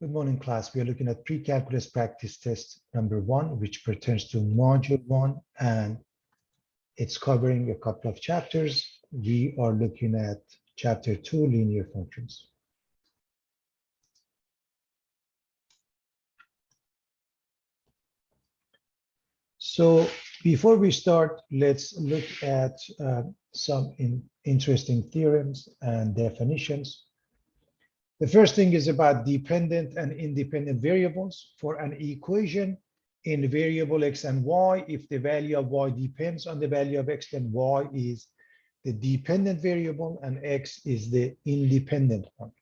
Good morning, class. We are looking at pre-calculus practice test number 1, which pertains to module 1, and it's covering a couple of chapters. We are looking at chapter 2, linear functions. So before we start, let's look at some interesting theorems and definitions. The first thing is about dependent and independent variables. For an equation in variable x and y, if the value of y depends on the value of x, then y is the dependent variable and x is the independent one.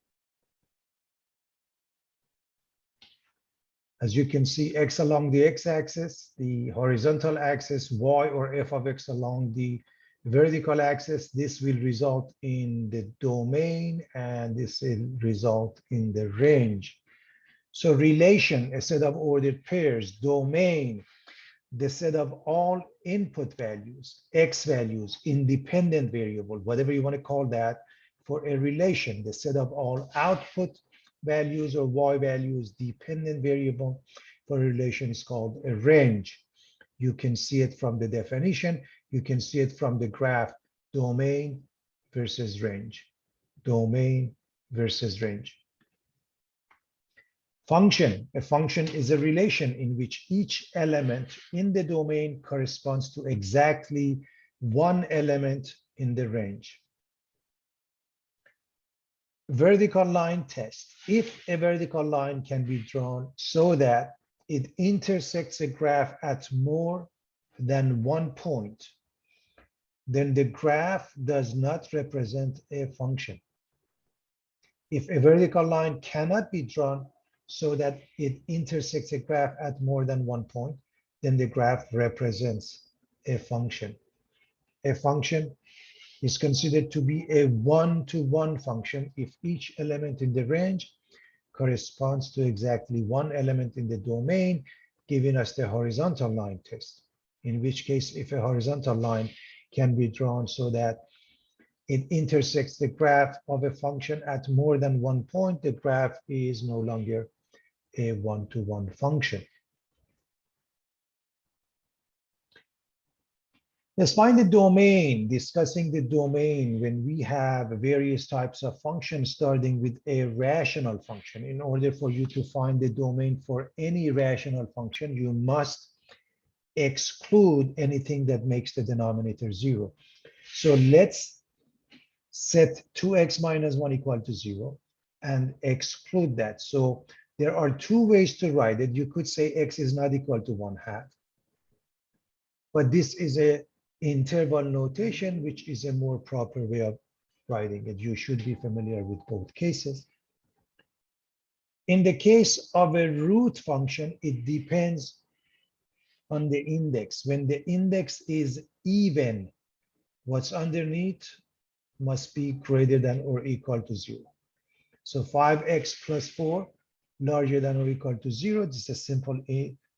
As you can see, x along the x-axis, the horizontal axis, y or f of x along the vertical axis. This will result in the domain and this will result in the range. So relation, a set of ordered pairs, domain, the set of all input values, x values, independent variable, whatever you want to call that, for a relation, the set of all output values or y values, dependent variable for a relation is called a range. You can see it from the definition. You can see it from the graph, domain versus range, domain versus range. Function, a function is a relation in which each element in the domain corresponds to exactly one element in the range. Vertical line test. If a vertical line can be drawn so that it intersects a graph at more than one point, then the graph does not represent a function. If a vertical line cannot be drawn so that it intersects a graph at more than one point, then the graph represents a function. A function is considered to be a one-to-one function if each element in the range corresponds to exactly one element in the domain, giving us the horizontal line test. In which case, if a horizontal line can be drawn so that it intersects the graph of a function at more than one point, the graph is no longer a one-to-one function. Let's find the domain, discussing the domain when we have various types of functions starting with a rational function. In order for you to find the domain for any rational function, you must exclude anything that makes the denominator 0. So let's set 2x minus 1 equal to 0 and exclude that. So there are two ways to write it. You could say x is not equal to 1/2. But this is a interval notation, which is a more proper way of writing it. You should be familiar with both cases. In the case of a root function, it depends on the index. When the index is even, what's underneath must be greater than or equal to 0. So 5x plus 4 larger than or equal to 0. This is a simple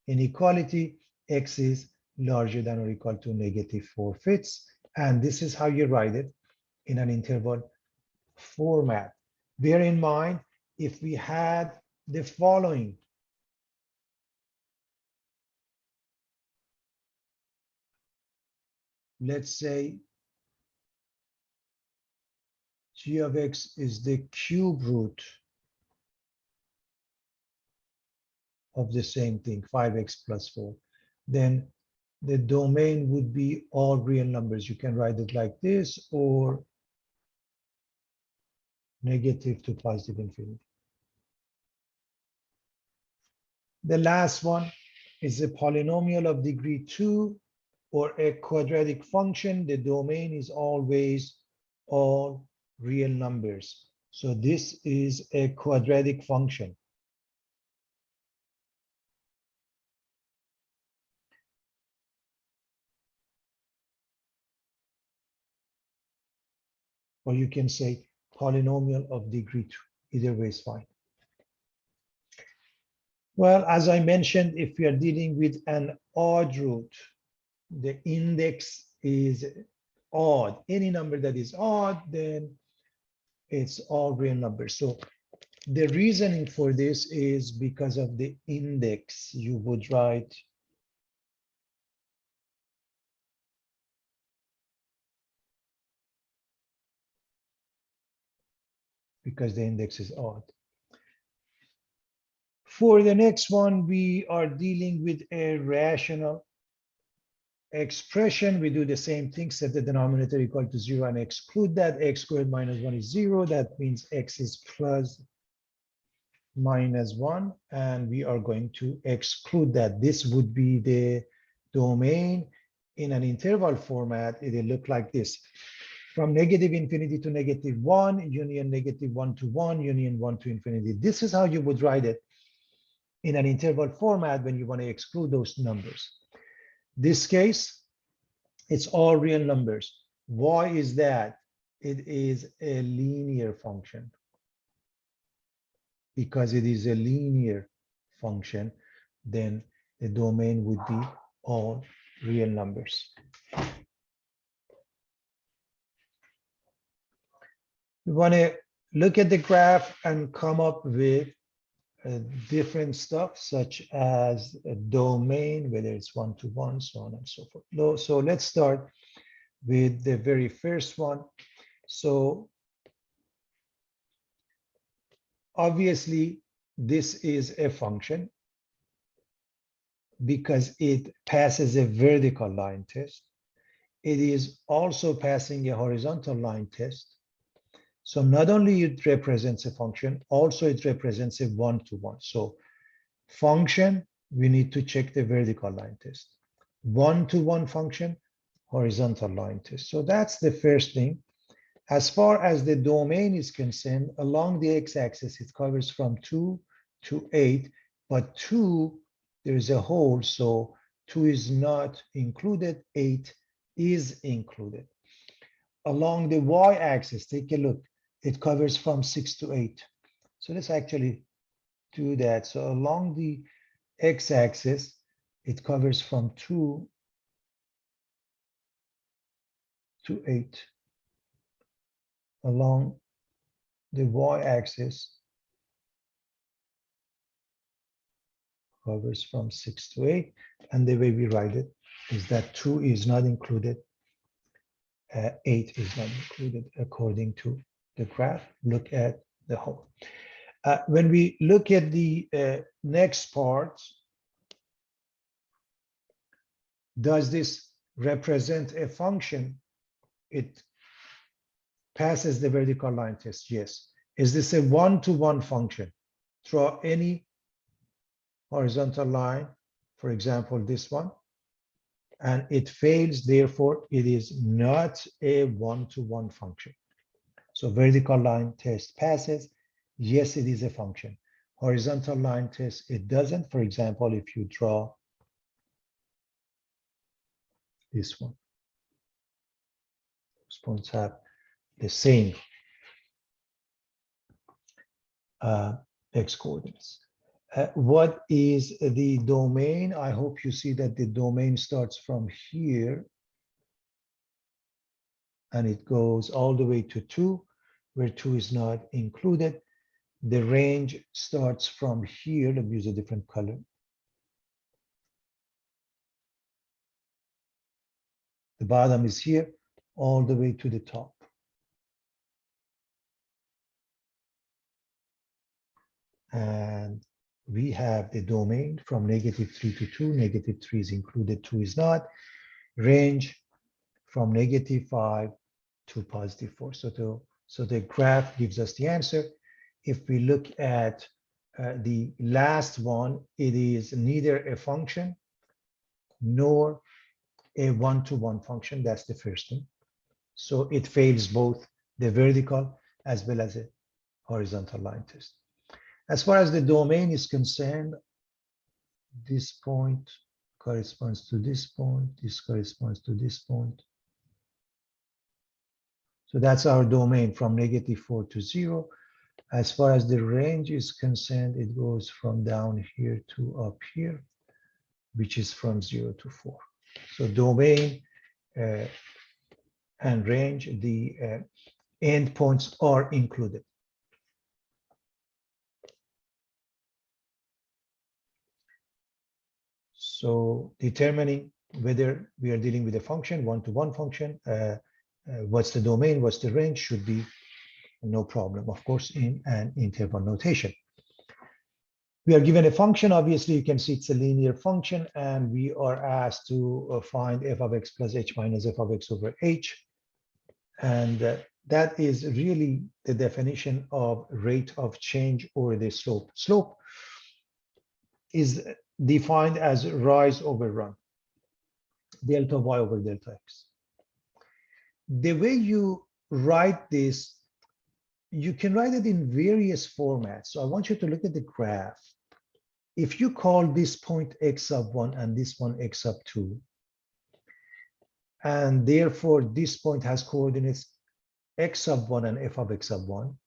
inequality. X is larger than or equal to -4/5. And this is how you write it in an interval format. Bear in mind, if we had the following, let's say g of x is the cube root of the same thing, 5x plus 4, then the domain would be all real numbers. You can write it like this, or negative to positive infinity. The last one is a polynomial of degree 2 or a quadratic function. The domain is always all real numbers. So this is a quadratic function. Or you can say polynomial of degree 2. Either way is fine. Well, as I mentioned, if we are dealing with an odd root, the index is odd. Any number that is odd, then it's all real numbers. So The reasoning for this is because of the index. You would write because the index is odd. For the next one, we are dealing with a rational expression. We do the same thing, set the denominator equal to 0 and exclude that. X squared minus 1 is 0. That means x is plus minus 1, and we are going to exclude that. This would be the domain. In an interval format, it will look like this. From negative infinity to negative 1, union negative 1 to 1, union 1 to infinity. This is how you would write it in an interval format when you want to exclude those numbers. This case, it's all real numbers. Why is that? It is a linear function. Because it is a linear function, then the domain would be all real numbers. We want to look at the graph and come up with different stuff, such as a domain, whether it's one-to-one, so on and so forth. So let's start with the very first one. So obviously, this is a function because it passes a vertical line test. It is also passing a horizontal line test. So not only it represents a function, also it represents a one-to-one. So function, we need to check the vertical line test. One-to-one function, horizontal line test. So that's the first thing. As far as the domain is concerned, along the x-axis, it covers from 2 to 8, but 2, there is a hole, so 2 is not included, 8 is included. Along the y-axis, take a look, it covers from 6 to 8. So let's actually do that. So along the x-axis, it covers from 2 to 8. Along the y-axis, covers from 6 to 8. And the way we write it is that 2 is not included, 8 is not included according to the graph. Look at the whole. When we look at the next part, does this represent a function? It passes the vertical line test, yes. Is this a one-to-one function? Draw any horizontal line, for example, this one, and it fails, therefore it is not a one-to-one function. So vertical line test passes, yes, it is a function. Horizontal line test, it doesn't. For example, if you draw this one, those points have the same x coordinates. What is the domain? I hope you see that the domain starts from here and it goes all the way to 2, where 2 is not included. The range starts from here. Let me use a different color. The bottom is here, all the way to the top. And we have the domain from -3 to 2. -3 is included, 2 is not. Range from -5 to +4. So the graph gives us the answer. If we look at the last one, it is neither a function nor a one-to-one function. That's the first thing. So it fails both the vertical as well as a horizontal line test. As far as the domain is concerned, this point corresponds to this point, this corresponds to this point. So that's our domain from -4 to 0. As far as the range is concerned, it goes from down here to up here, which is from 0 to 4. So domain and range, the endpoints are included. So determining whether we are dealing with a function, one-to-one function, what's the domain, what's the range, should be no problem, of course, in an interval notation. We are given a function. Obviously, you can see it's a linear function, and we are asked to find f of x plus h minus f of x over h. And that is really the definition of rate of change or the slope. Slope is defined as rise over run, delta y over delta x. The way you write this, you can write it in various formats. So I want you to look at the graph. If you call this point x sub 1 and this one x sub 2, and therefore this point has coordinates x sub 1 and f of x sub 1,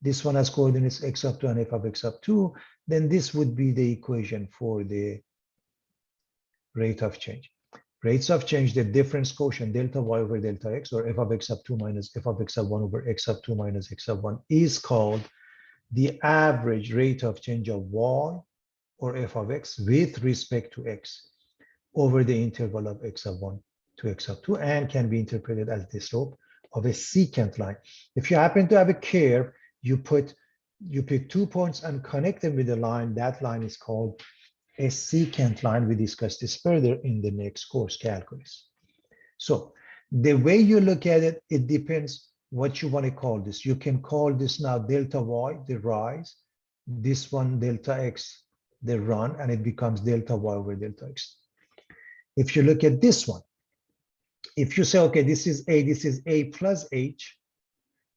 this one has coordinates x sub 2 and f of x sub 2, then this would be the equation for the rate of change. Rates of change, the difference quotient, delta y over delta x, or f of x sub 2 minus f of x sub 1 over x sub 2 minus x sub 1, is called the average rate of change of y, or f of x, with respect to x over the interval of x sub 1 to x sub 2, and can be interpreted as the slope of a secant line. If you happen to have a curve, you pick 2 points and connect them with a line. That line is called a secant line. We discuss this further in the next course, calculus. So the way you look at it, it depends what you want to call this. You can call this now delta y, the rise, this one delta x, the run, and it becomes delta y over delta x. If you look at this one, if you say, okay, this is a plus h,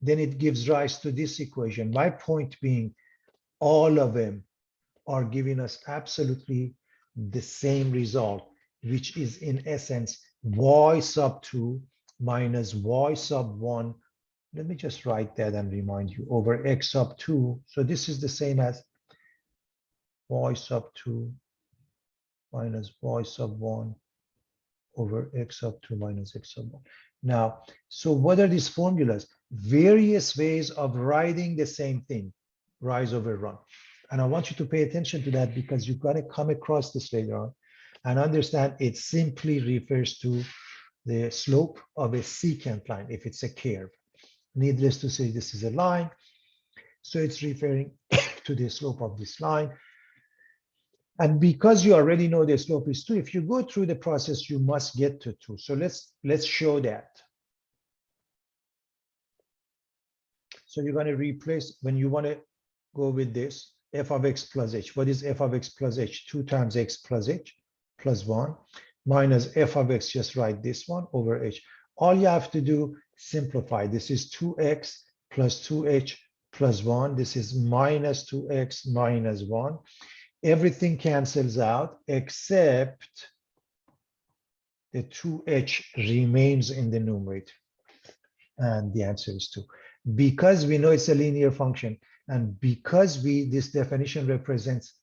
then it gives rise to this equation. My point being, all of them are giving us absolutely the same result, which is in essence y sub 2 minus y sub 1. Let me just write that and remind you, over x sub 2. So this is the same as y sub 2 minus y sub 1 over x sub 2 minus x sub 1. Now, so what are these formulas? Various ways of writing the same thing, rise over run. And I want you to pay attention to that, because you're going to come across this later on and understand it simply refers to the slope of a secant line if it's a curve. Needless to say, this is a line, so it's referring to the slope of this line. And because you already know the slope is 2, if you go through the process, you must get to 2. So let's show that. So you're going to replace, when you want to go with this, f of x plus h. What is f of x plus h? 2 times x plus h plus 1 minus f of x, just write this one, over h. All you have to do, simplify. This is 2x plus 2h plus 1. This is minus 2x minus 1. Everything cancels out except the 2h remains in the numerator. And the answer is 2. Because we know it's a linear function, and because this definition represents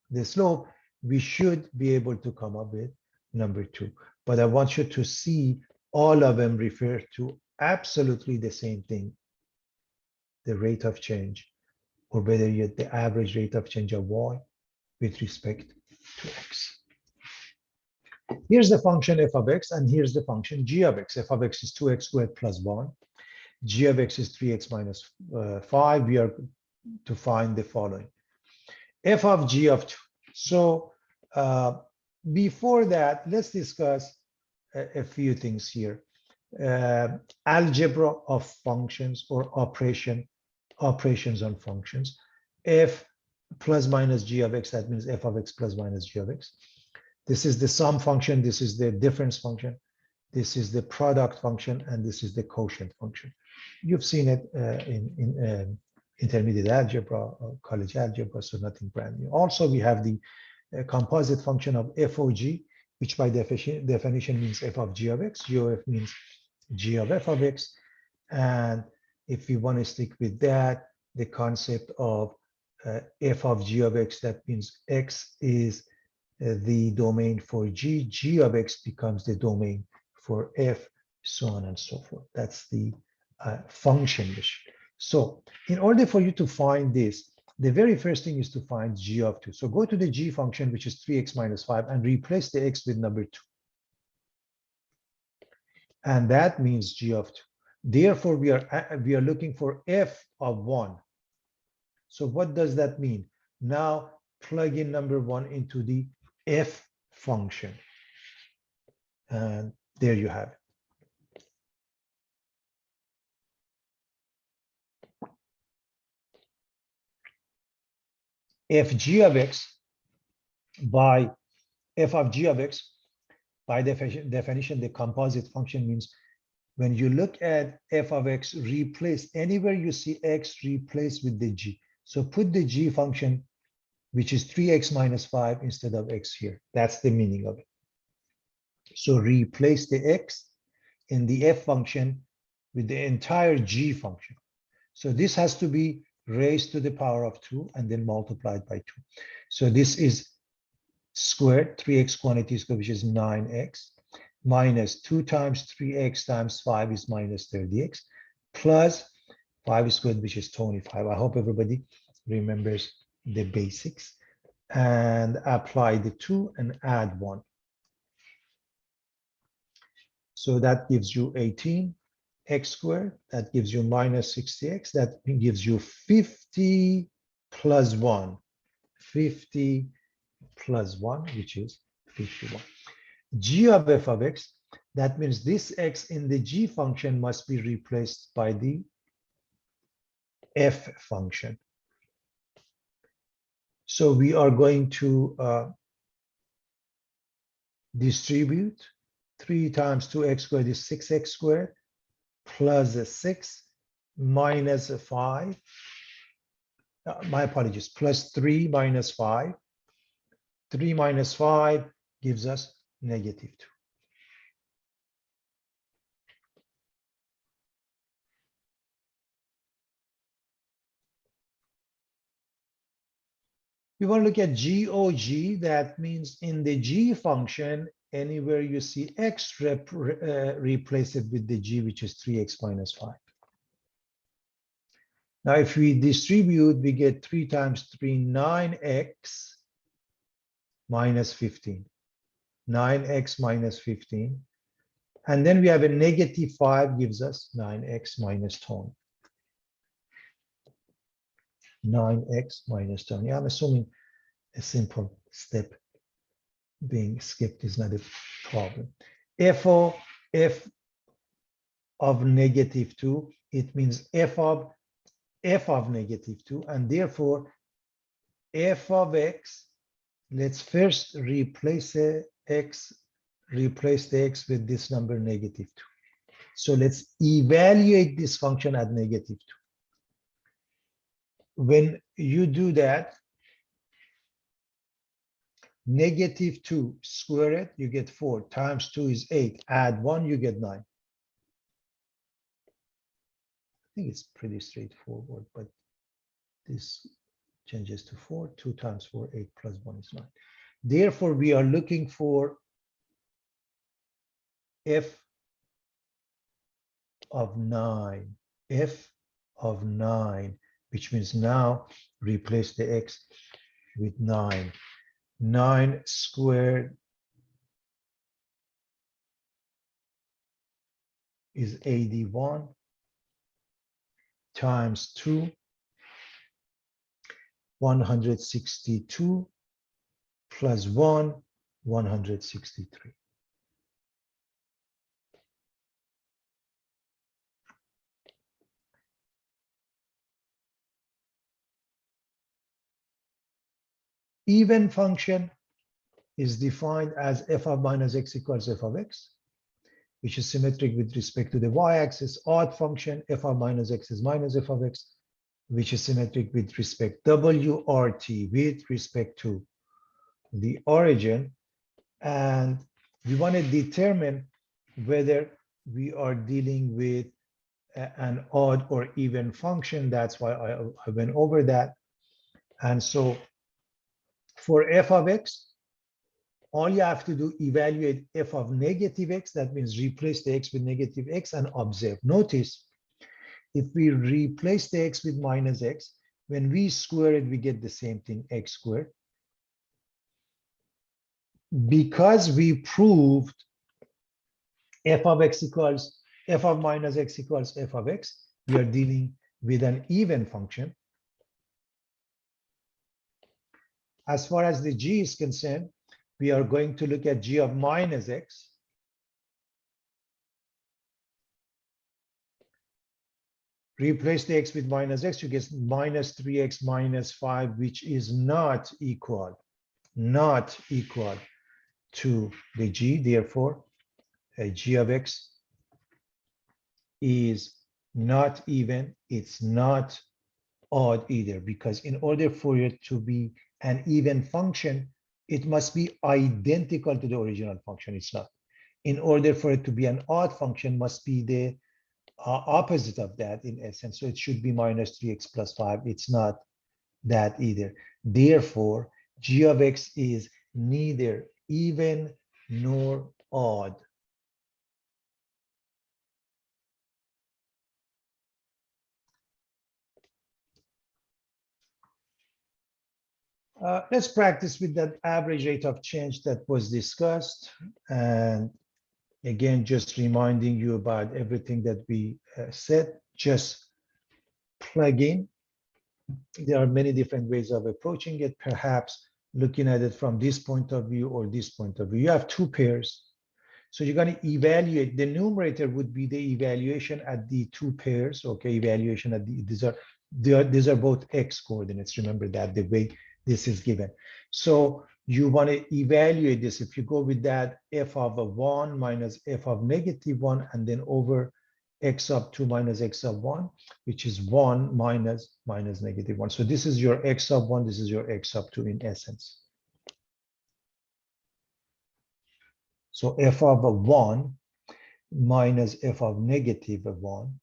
the slope, we should be able to come up with number 2. But I want you to see all of them refer to absolutely the same thing, the rate of change, or better yet, the average rate of change of y with respect to x. Here's the function f of x, and here's the function g of x. F of x is 2x squared plus 1. G of x is 3x minus 5. We are to find the following. F of g of 2. So before that, let's discuss a few things here. Algebra of functions, or operations on functions. F plus minus g of x, that means f of x plus minus g of x. This is the sum function, this is the difference function, this is the product function, and this is the quotient function. You've seen it in intermediate algebra, college algebra, so nothing brand new. Also, we have the composite function of FOG, which by definition means f of g of x. G of f means g of f of x. And if we want to stick with that, the concept of f of g of x, that means x is the domain for g, g of x becomes the domain for f, so on and so forth. That's the function issue. So in order for you to find this, the very first thing is to find g of 2. So go to the g function, which is 3x minus 5, and replace the x with number 2. And that means g of 2. Therefore, we are looking for f of 1. So what does that mean? Now plug in number 1 into the f function. And there you have it. Fg of x by f of g of x, by definition, the composite function means when you look at f of x, replace anywhere you see x, replace with the g. So put the g function, which is 3x minus 5 instead of x here. That's the meaning of it. So replace the x in the f function with the entire g function. So this has to be raised to the power of 2 and then multiplied by 2. So this is squared, 3x quantity squared, which is 9x, minus 2 times 3x times 5 is minus 30x, plus 5 squared, which is 25. I hope everybody remembers the basics. And apply the 2 and add 1. So that gives you 18x squared. That gives you minus 60x. That gives you 50 plus 1. 50 plus 1, which is 51. G of f of x, that means this x in the g function must be replaced by the f function. So we are going to distribute 3 times 2x squared is 6x squared plus 6 minus 5. My apologies, plus 3 minus 5. 3 minus 5 gives us negative 2. We want to look at GOG. That means in the g function, anywhere you see x, replace it with the g, which is 3x minus 5. Now, if we distribute, we get 3 times 3, 9x minus 15. 9x minus 15. And then we have a negative 5 gives us 9x minus 20. 9x minus 20. I'm assuming a simple step being skipped is not a problem. F of negative 2, it means f of negative 2, and therefore f of x, let's first replace the x with this number negative 2. So let's evaluate this function at negative 2. When you do that, negative 2 square it, you get 4 times 2 is 8. Add 1, you get 9. I think it's pretty straightforward, but this changes to 4. 2 times 4, 8 plus 1 is 9. Therefore, we are looking for f of 9. F of 9, which means now replace the x with 9. 9 squared is 81 times 2, 162 plus 1, 163. Even function is defined as f of minus x equals f of x, which is symmetric with respect to the y-axis. Odd function, f of minus x is minus f of x, which is symmetric with respect WRT with respect to the origin. And we want to determine whether we are dealing with an odd or even function. That's why I went over that. And so for f of x, all you have to do, evaluate f of negative x. That means replace the x with negative x and observe. Notice, if we replace the x with minus x, When we square it, we get the same thing, x squared. Because we proved f of x equals f of minus x equals f of x, we are dealing with an even function. As far as the g is concerned, we are going to look at g of minus x. Replace the x with minus x, you get minus 3x minus 5, which is not equal to the g. Therefore, a g of x is not even, it's not odd either, because in order for it to be an even function, it must be identical to the original function. It's not. In order for it to be an odd function, must be the opposite of that in essence. So it should be minus 3x plus 5. It's not that either. Therefore, g of x is neither even nor odd. Let's practice with that average rate of change that was discussed. And again, just reminding you about everything that we said, just plug in. There are many different ways of approaching it, perhaps looking at it from this point of view or this point of view. You have two pairs. So you're going to evaluate, the numerator would be the evaluation at the two pairs, okay? Evaluation at these are both x coordinates. Remember that, the way this is given. So you want to evaluate this. If you go with that, f of a 1 minus f of negative 1, and then over x sub 2 minus x sub 1, which is 1 minus negative 1. So this is your x sub 1, this is your x sub 2 in essence. So f of a 1 minus f of negative 1,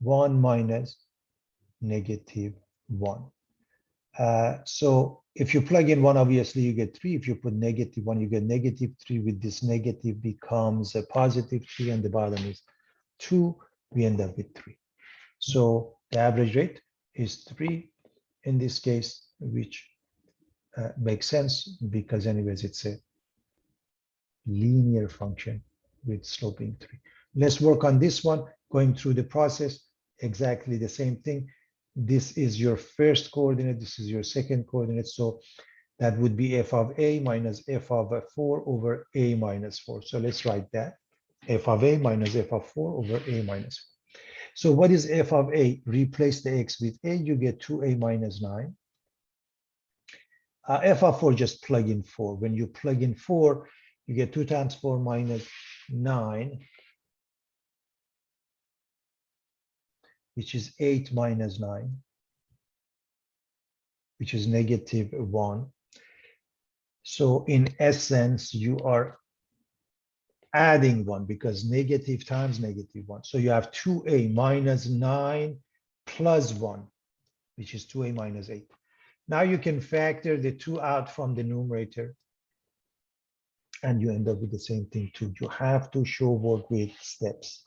1 minus negative 1. So if you plug in 1, obviously you get 3. If you put negative 1, you get negative 3. With this negative becomes a positive 3, and the bottom is 2. We end up with 3. So the average rate is 3 in this case, which makes sense because anyways, it's a linear function with sloping 3. Let's work on this one, going through the process, exactly the same thing. This is your first coordinate, this is your second coordinate, so that would be f of a minus f of 4 over a minus 4. So let's write that, f of a minus f of 4 over a minus 4. So what is f of a? Replace the x with a, you get 2a minus 9. F of 4, just plug in 4. When you plug in 4, you get 2 times 4 minus 9, which is 8 minus 9, which is negative 1. So in essence, you are adding 1 because negative times negative 1. So you have 2a minus 9 plus 1, which is 2a minus 8. Now you can factor the 2 out from the numerator, and you end up with the same thing too. You have to show work with steps.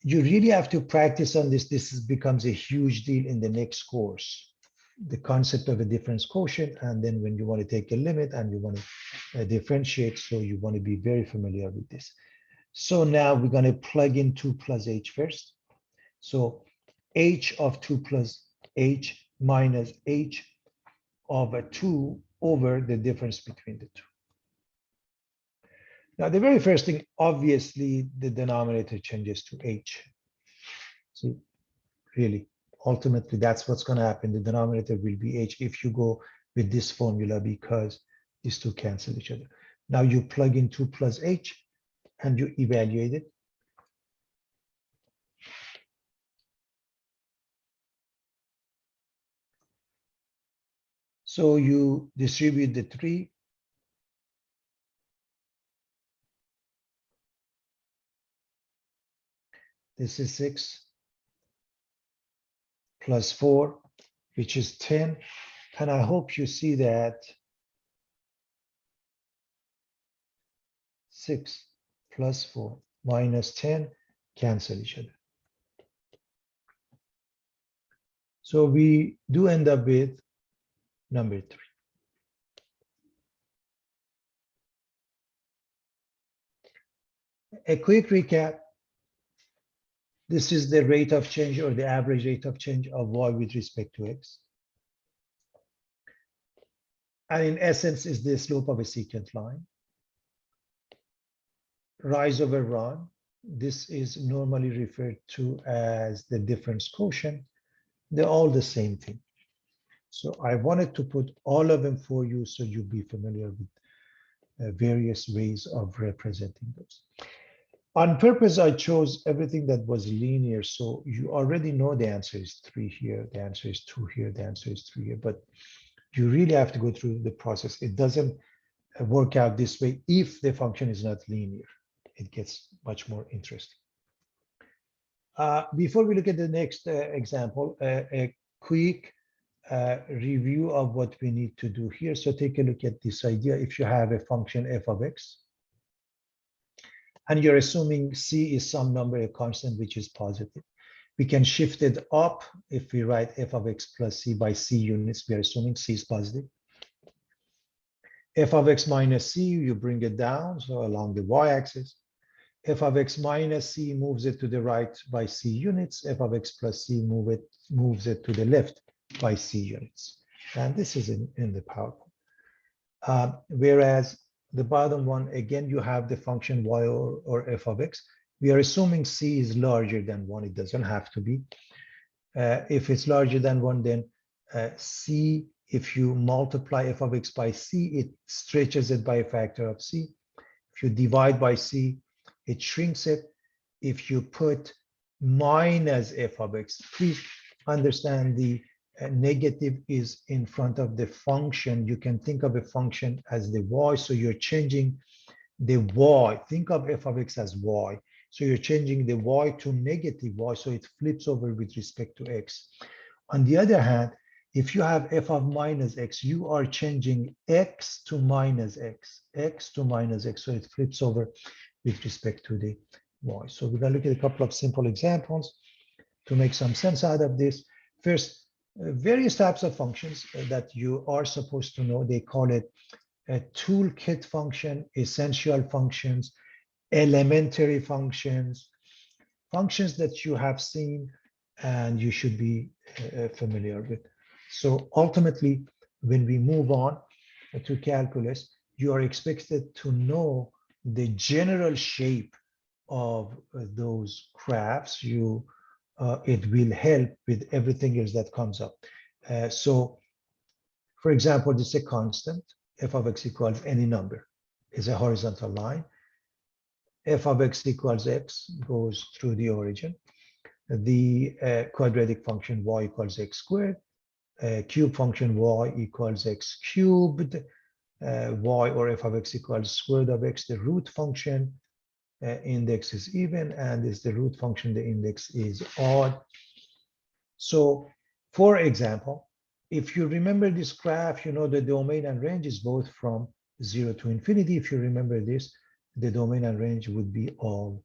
You really have to practice on this. This becomes a huge deal in the next course. The concept of a difference quotient, and then when you want to take a limit and you want to differentiate, so you want to be very familiar with this. So now we're going to plug in 2 plus h first. So h of 2 plus h minus h of a 2 over the difference between the two. Now, the very first thing, obviously, the denominator changes to h. See, really, ultimately, that's what's going to happen. The denominator will be h if you go with this formula, because these two cancel each other. Now you plug in 2 plus h and you evaluate it. So you distribute the 3. This is 6 plus 4, which is 10. And I hope you see that 6 plus 4 minus 10 cancel each other. So we do end up with number 3. A quick recap. This is the rate of change or the average rate of change of y with respect to x. And in essence is the slope of a secant line. Rise over run. This is normally referred to as the difference quotient. They're all the same thing. So I wanted to put all of them for you so you'll be familiar with various ways of representing those. On purpose, I chose everything that was linear. So you already know the answer is 3 here, the answer is 2 here, the answer is 3 here. But you really have to go through the process. It doesn't work out this way if the function is not linear. It gets much more interesting. Before we look at the next example, a quick review of what we need to do here. So take a look at this idea. If you have a function f of x, and you're assuming c is some number, a constant, which is positive, we can shift it up. If we write f of x plus c by c units, we are assuming c is positive. F of x minus c, you bring it down, so along the y-axis. F of x minus c moves it to the right by c units. F of x plus c moves it to the left by c units. And this is in the PowerPoint. Whereas the bottom one, again, you have the function y or f of x. We are assuming c is larger than 1. It doesn't have to be. If it's larger than 1, then c, if you multiply f of x by c, it stretches it by a factor of c. If you divide by c, it shrinks it. If you put minus f of x, please understand the negative is in front of the function. You can think of a function as the y, so you're changing the y. Think of f of x as y. So you're changing the y to negative y, so it flips over with respect to x. On the other hand, if you have f of minus x, you are changing x to minus x to minus x, so it flips over with respect to the y. So we're going to look at a couple of simple examples to make some sense out of this. First, various types of functions that you are supposed to know. They call it a toolkit function, essential functions, elementary functions, functions that you have seen and you should be familiar with. So ultimately, when we move on to calculus, you are expected to know the general shape of those graphs. It will help with everything else that comes up. So, for example, this is a constant. F of x equals any number is a horizontal line. F of x equals x goes through the origin. The quadratic function y equals x squared. Cube function y equals x cubed. Y or f of x equals square root of x. The root function index is even, and is the root function, the index is odd. So, for example, if you remember this graph, you know the domain and range is both from 0 to infinity. If you remember this, the domain and range would be all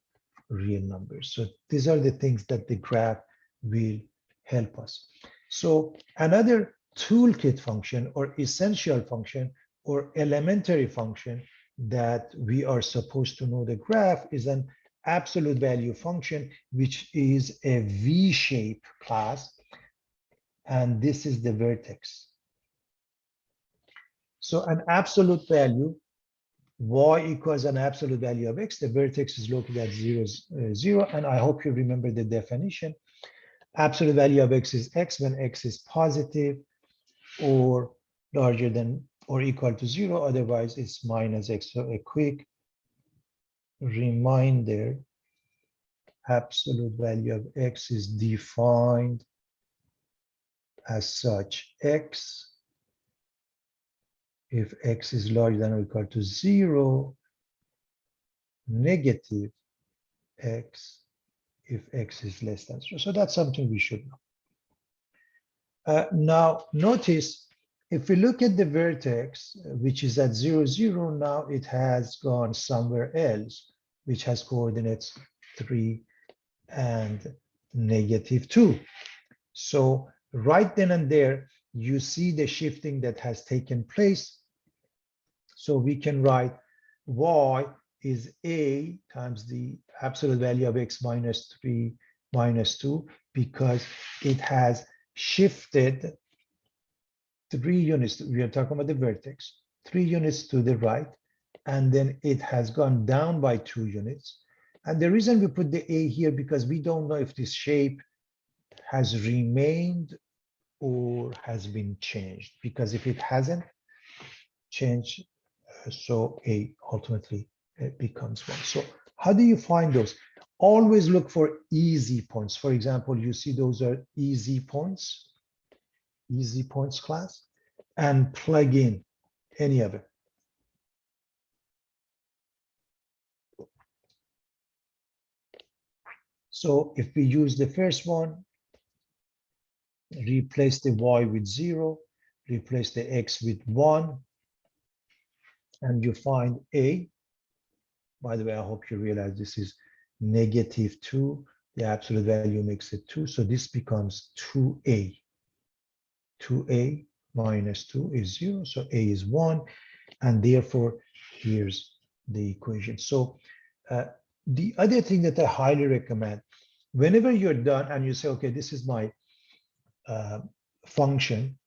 real numbers. So these are the things that the graph will help us. So another toolkit function or essential function or elementary function that we are supposed to know the graph is an absolute value function, which is a V-shape class. And this is the vertex. So an absolute value, y equals an absolute value of x. The vertex is located at 0, 0. And I hope you remember the definition. Absolute value of x is x when x is positive or larger than or equal to 0. Otherwise, it's minus x. So a quick reminder, absolute value of x is defined as such: x if x is larger than or equal to 0, negative x if x is less than 0. So that's something we should know. Now, notice if we look at the vertex, which is at 0, 0, now it has gone somewhere else, which has coordinates 3 and negative 2. So right then and there, you see the shifting that has taken place. So we can write y is a times the absolute value of x minus 3 minus 2, because it has shifted 3 units. We are talking about the vertex, 3 units to the right, and then it has gone down by 2 units. And the reason we put the a here, because we don't know if this shape has remained or has been changed, because if it hasn't changed, so a ultimately becomes 1. So how do you find those? Always look for easy points. For example, you see those are easy points class, and plug in any of it. So if we use the first one, replace the y with 0, replace the x with 1, and you find a. By the way, I hope you realize this is negative 2. The absolute value makes it 2. So this becomes 2a. 2a minus 2 is 0. So a is 1. And therefore, here's the equation. So the other thing that I highly recommend, whenever you're done and you say, okay, this is my function,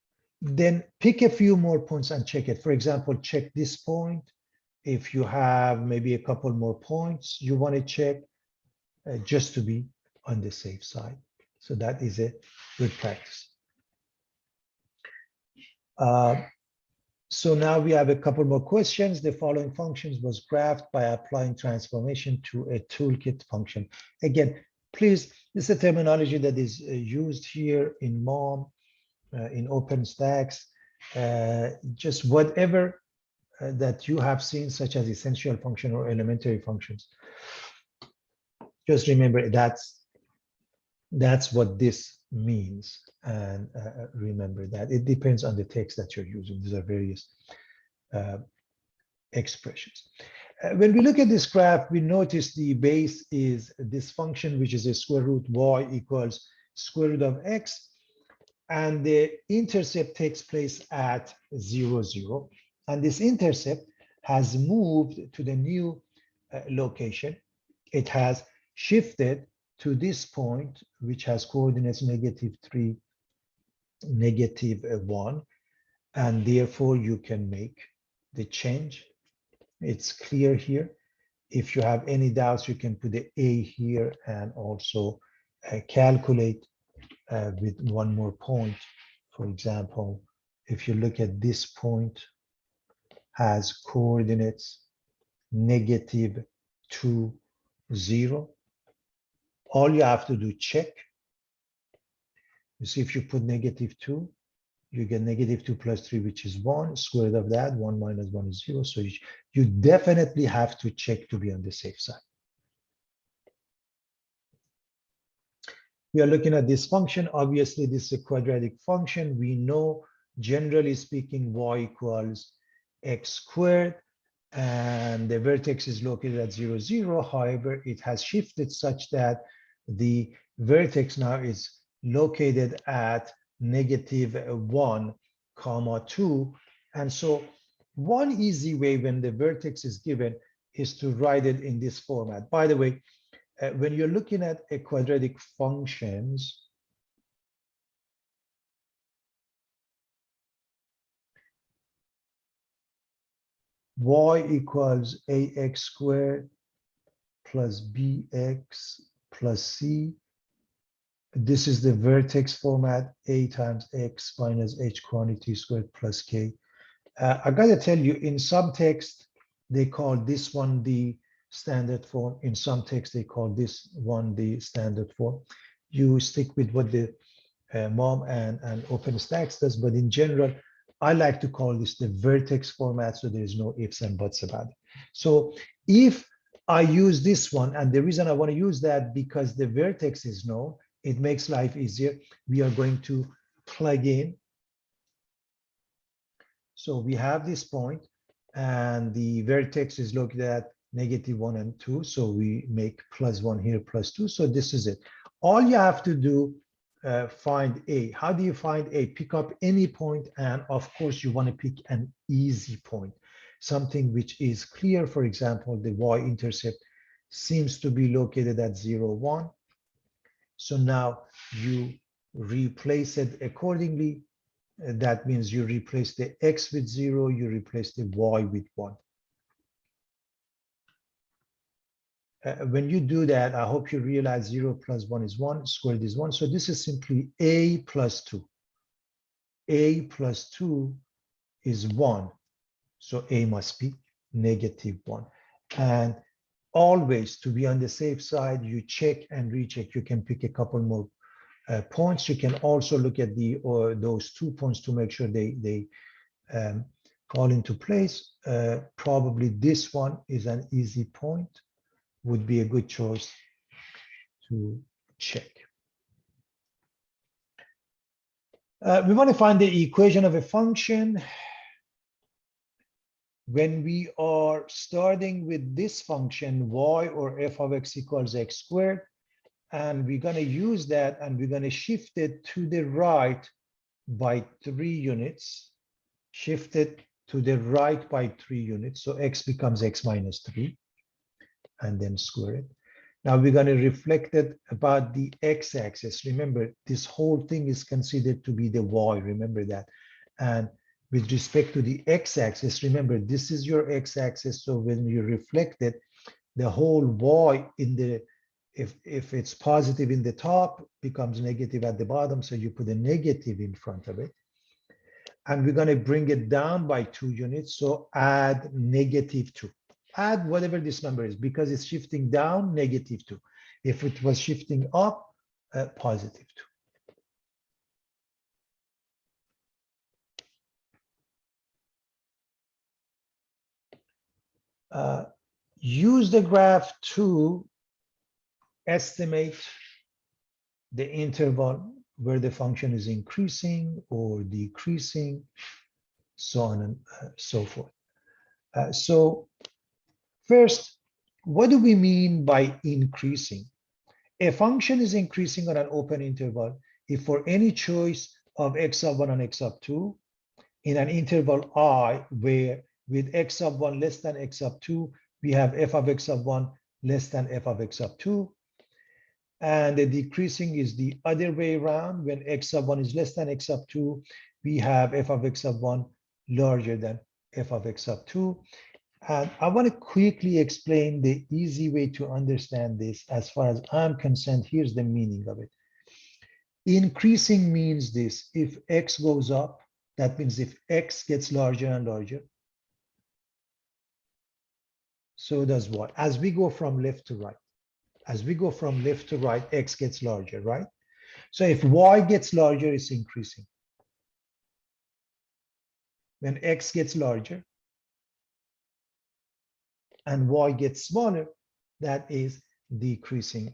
then pick a few more points and check it. For example, check this point. If you have maybe a couple more points you want to check, just to be on the safe side. So that is a good practice. So now we have a couple more questions. The following functions was graphed by applying transformation to a toolkit function. Again, please, this is a terminology that is used here in MOM, in OpenStax, just whatever that you have seen, such as essential function or elementary functions. Just remember that's what this means, and remember that it depends on the text that you're using. These are various expressions. When we look at this graph, we notice the base is this function, which is a square root y equals square root of x, and the intercept takes place at 0, 0. And this intercept has moved to the new location. It has shifted to this point, which has coordinates -3, -1, and therefore you can make the change. It's clear here. If you have any doubts, you can put the a here and also calculate with one more point. For example, if you look at this point, has coordinates -2, 0. All you have to do, check. You see, if you put -2, you get -2 plus 3, which is 1. Square root of that, 1 minus 1 is 0. So you definitely have to check to be on the safe side. We are looking at this function. Obviously, this is a quadratic function. We know, generally speaking, y equals x squared, and the vertex is located at 0, 0. However, it has shifted such that the vertex now is located at -1, 2. And so one easy way when the vertex is given is to write it in this format. By the way, when you're looking at a quadratic functions, y equals ax squared plus bx plus c. This is the vertex format, a times x minus h quantity squared plus k. I gotta tell you, in some text, they call this one the standard form. In some text, they call this one the standard form. You stick with what the MOM and OpenStax does, but in general, I like to call this the vertex format, so there's no ifs and buts about it. So if I use this one, and the reason I want to use that, because the vertex is known, it makes life easier. We are going to plug in. So we have this point, and the vertex is located at -1 and 2. So we make +1 here, +2. So this is it. All you have to do find A. How do you find A? Pick up any point, and of course you want to pick an easy point, something which is clear. For example, the y-intercept seems to be located at 0, 1. So now you replace it accordingly. That means you replace the x with 0, you replace the y with 1. When you do that, I hope you realize 0 plus 1 is 1, squared is 1. So this is simply a plus 2. A plus 2 is 1. So a must be negative 1. And always, to be on the safe side, you check and recheck. You can pick a couple more points. You can also look at those 2 points to make sure they fall into place. Probably this one is an easy point, would be a good choice to check. We want to find the equation of a function. When we are starting with this function, y or f of x equals x squared, and we're going to use that and we're going to shift it to the right by 3 units, shift it to the right by 3 units. So x becomes x minus 3, and then square it. Now we're going to reflect it about the x-axis. Remember, this whole thing is considered to be the y. Remember that. And with respect to the x-axis, remember, this is your x-axis. So when you reflect it, the whole y in the, if it's positive in the top, becomes negative at the bottom. So you put a negative in front of it. And we're going to bring it down by 2 units. So add negative 2. Add whatever this number is, because it's shifting down, negative 2. If it was shifting up, positive 2. Use the graph to estimate the interval where the function is increasing or decreasing, so on and so forth. So first, what do we mean by increasing? A function is increasing on an open interval if for any choice of x of 1 and x of 2 in an interval I, where with x of 1 less than x of 2, we have f of x of 1 less than f of x of 2. And the decreasing is the other way around. When x of 1 is less than x of 2, we have f of x of 1 larger than f of x of 2. And I want to quickly explain the easy way to understand this. As far as I'm concerned, here's the meaning of it. Increasing means this: if x goes up, that means if x gets larger and larger, so does y. As we go from left to right, as we go from left to right, x gets larger, right? So if y gets larger, it's increasing. When x gets larger and y gets smaller, that is decreasing.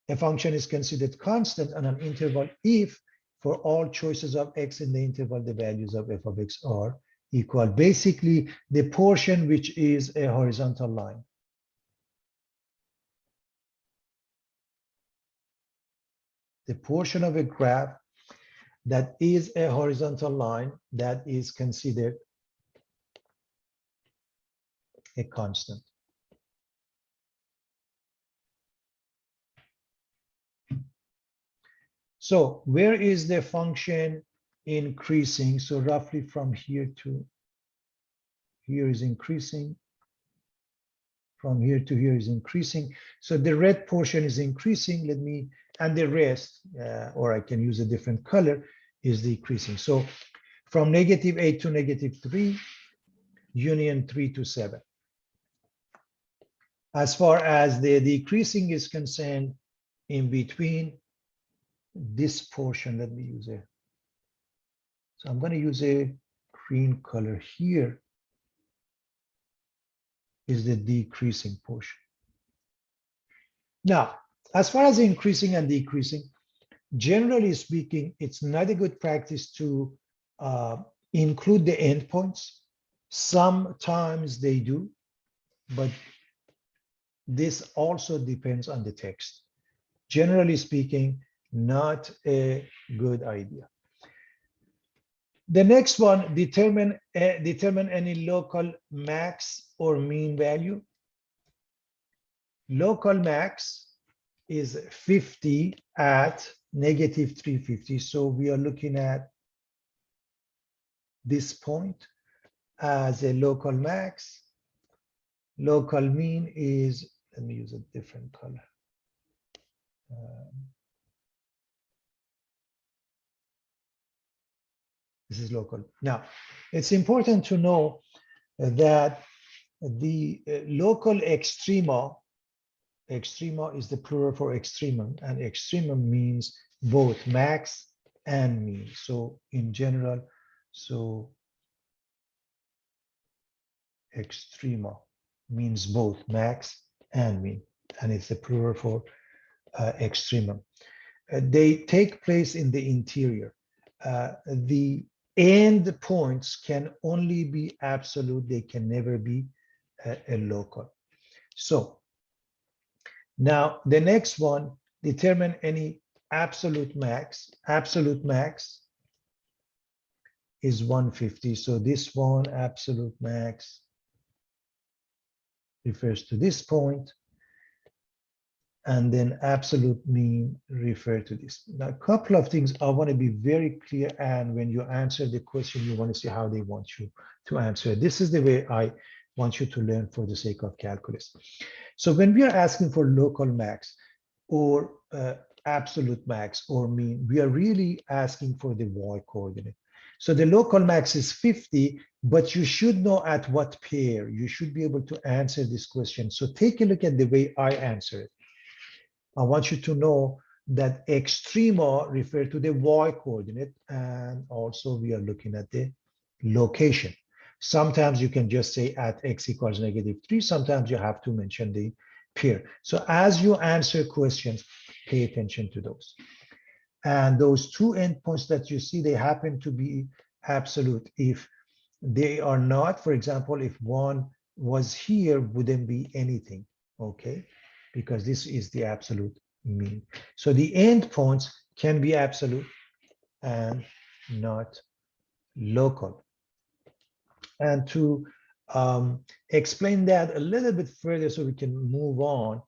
A function is considered constant on an interval if for all choices of x in the interval, the values of f of x are equal. Basically, the portion which is a horizontal line. The portion of a graph that is a horizontal line, that is considered a constant. So where is the function increasing? So roughly from here to here is increasing. From here to here is increasing. So the red portion is increasing. Let me, and the rest, or I can use a different color, is decreasing. So from -8 to -3, union 3 to 7. As far as the decreasing is concerned, in between this portion, let me use a, so I'm going to use a green color here, is the decreasing portion. Now, as far as increasing and decreasing, generally speaking, it's not a good practice to include the endpoints. Sometimes they do, but this also depends on the text. Generally speaking, Not a good idea. The next one, determine any local max or mean value. Local max is 50 at negative 350. So we are looking at this point as a local max. Local mean is, let me use a different color. This is local. Now, it's important to know that the local extrema is the plural for extremum, and extremum means both max and mean. So in general, so extrema means both max and mean, and it's the plural for extremum. They take place in the interior. The end points can only be absolute. They can never be a local. So now the next one, determine any absolute max. Absolute max is 150. So this one, absolute max, refers to this point. And then absolute mean refer to this. Now, a couple of things I want to be very clear, and when you answer the question, you want to see how they want you to answer. This is the way I want you to learn for the sake of calculus. So when we are asking for local max or absolute max or mean, we are really asking for the y coordinate. So the local max is 50, but you should know at what pair. You should be able to answer this question. So take a look at the way I answer it. I want you to know that extrema refer to the y coordinate, and also we are looking at the location. Sometimes you can just say at x equals -3. Sometimes you have to mention the pair. So as you answer questions, pay attention to those. And those two endpoints that you see, they happen to be absolute. If they are not, for example, if one was here, wouldn't be anything, okay? Because this is the absolute mean. So the endpoints can be absolute and not local. And to explain that a little bit further so we can move on,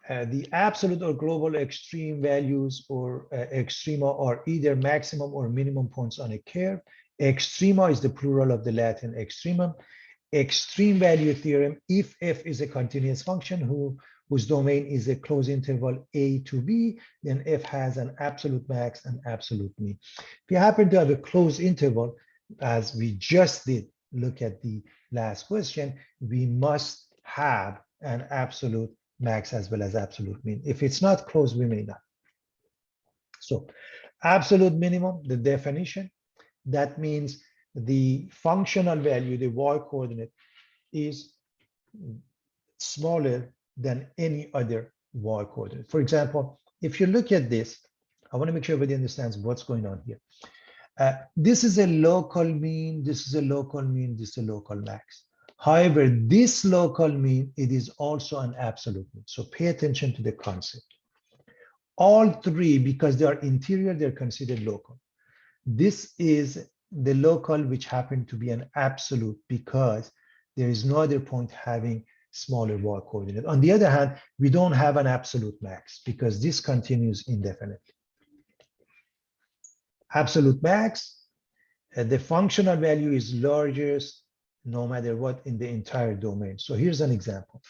the absolute or global extreme values or extrema are either maximum or minimum points on a curve. Extrema is the plural of the Latin extremum. Extreme value theorem, if f is a continuous function whose domain is a closed interval a to b, then f has an absolute max and absolute mean. If you happen to have a closed interval, as we just did, look at the last question, we must have an absolute max as well as absolute mean. If it's not closed, we may not. So absolute minimum, the definition, that means the functional value, the y coordinate, is smaller than any other y coordinate. For example, if you look at this, I want to make sure everybody understands what's going on here. This is a local mean, this is a local mean, this is a local max. However, this local mean, it is also an absolute mean. So pay attention to the concept. All three, because they are interior, they're considered local. This is the local which happened to be an absolute because there is no other point having smaller y coordinate. On the other hand, we don't have an absolute max because this continues indefinitely. Absolute max, the functional value is largest no matter what in the entire domain. So here's an example.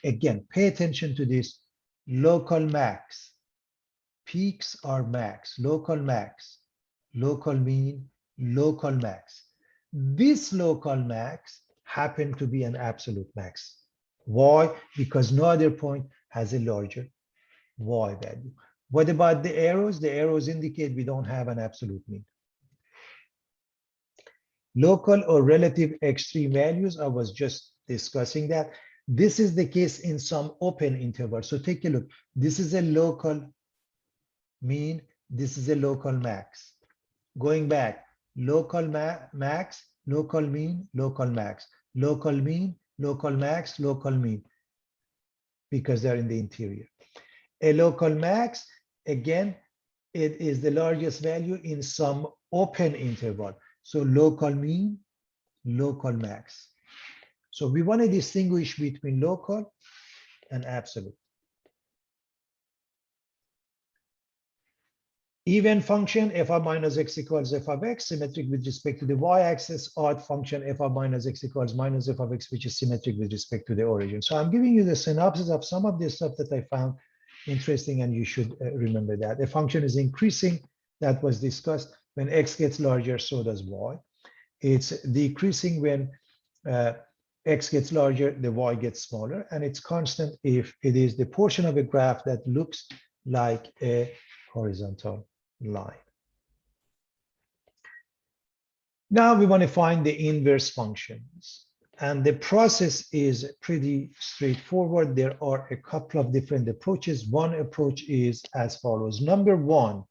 Again, pay attention to this local max. Peaks are max, local max, local mean, local max. This local max happened to be an absolute max. Why? Because no other point has a larger y value. What about the arrows? The arrows indicate we don't have an absolute mean. Local or relative extreme values, I was just discussing that. This is the case in some open intervals. So take a look. This is a local mean, this is a local max. Going back, local max, local mean, local max, local mean, local max, local mean, because they're in the interior. A local max Again, it is the largest value in some open interval. So local mean, local max. So we want to distinguish between local and absolute. Even function f of minus x equals f of x, symmetric with respect to the y-axis. Odd function f of minus x equals minus f of x, which is symmetric with respect to the origin. So I'm giving you the synopsis of some of the stuff that I found interesting, and you should remember that. The function is increasing, that was discussed. When x gets larger, so does y. It's decreasing when x gets larger, the y gets smaller, and it's constant if it is the portion of a graph that looks like a horizontal line. Now we want to find the inverse functions. And the process is pretty straightforward. There are a couple of different approaches. One approach is as follows. Number one,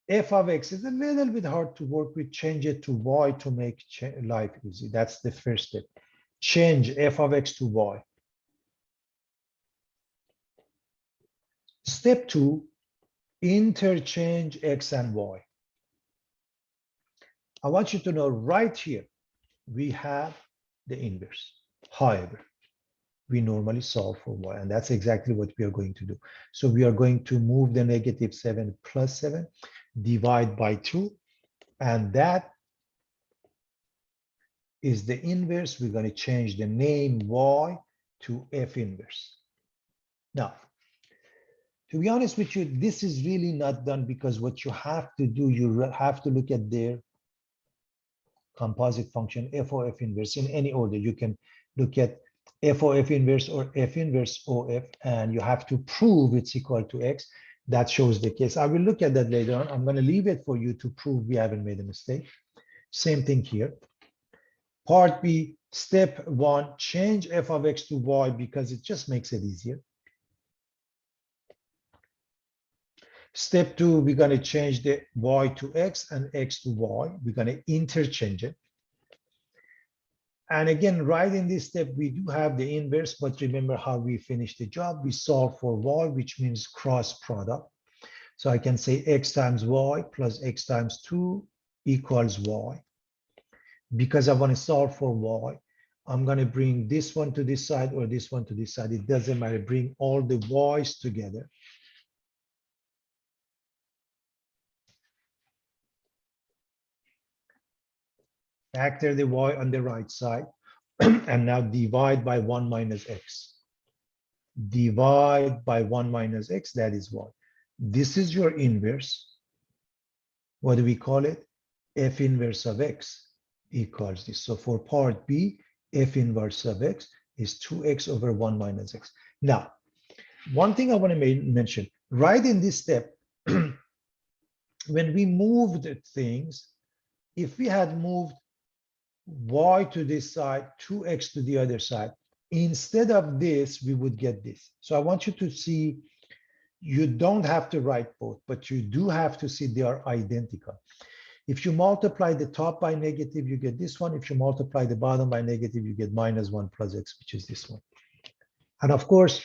f of x is a little bit hard to work with. Change it to y to make life easy. That's the first step. Change f of x to y. Step two, interchange x and y. I want you to know right here, we have the inverse. However, we normally solve for y, and that's exactly what we are going to do. So we are going to move the negative 7 plus 7, divide by 2, and that is the inverse. We're going to change the name y to f inverse. Now, to be honest with you, this is really not done, because what you have to do, you have to look at their composite function f of f inverse in any order. You can look at f of f inverse or f inverse of, and you have to prove it's equal to x. That shows the case. I will look at that later on. I'm going to leave it for you to prove we haven't made a mistake. Same thing here. Part B, step one, change f of x to y, because it just makes it easier. Step two, we're going to change the y to x and x to y. We're going to interchange it. And again, right in this step, we do have the inverse, but remember how we finish the job. We solve for y, which means cross product. So I can say x times y plus x times 2 equals y. Because I want to solve for y, I'm going to bring this one to this side or this one to this side. It doesn't matter. Bring all the y's together. Factor the y on the right side, and now divide by 1 minus x. Divide by 1 minus x, that is y. This is your inverse. What do we call it? F inverse of x equals this. So for part B, f inverse of x is 2x over 1 minus x. Now, one thing I want to mention, right in this step, when we moved things, if we had moved y to this side, 2x to the other side, instead of this, we would get this. So I want you to see, you don't have to write both, but you do have to see they are identical. If you multiply the top by negative, you get this one. If you multiply the bottom by negative, you get minus 1 plus x, which is this one. And of course,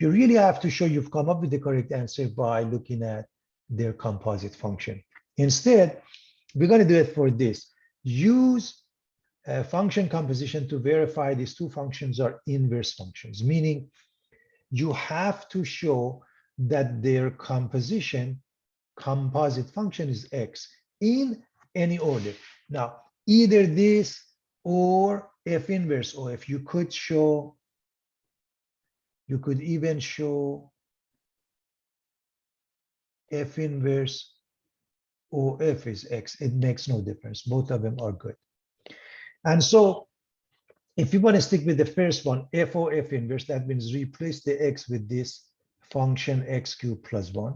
you really have to show you've come up with the correct answer by looking at their composite function. Instead, we're going to do it for this. Use function composition to verify these two functions are inverse functions, meaning you have to show that their composite function is x in any order. Now, either this or f inverse or if you could show, you could even show f inverse or f is x. It makes no difference. Both of them are good. And so if you want to stick with the first one, f of f inverse, that means replace the x with this function x cubed plus 1.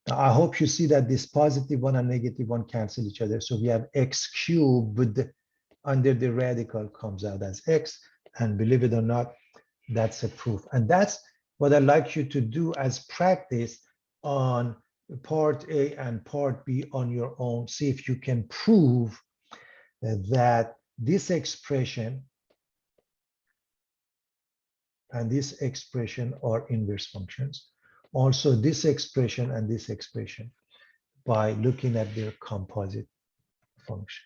Now, I hope you see that this positive one and negative one cancel each other. So we have x cubed under the radical comes out as x. And believe it or not, that's a proof. And that's what I'd like you to do as practice on part A and part B on your own. See if you can prove that this expression and this expression are inverse functions, also this expression and this expression by looking at their composite function,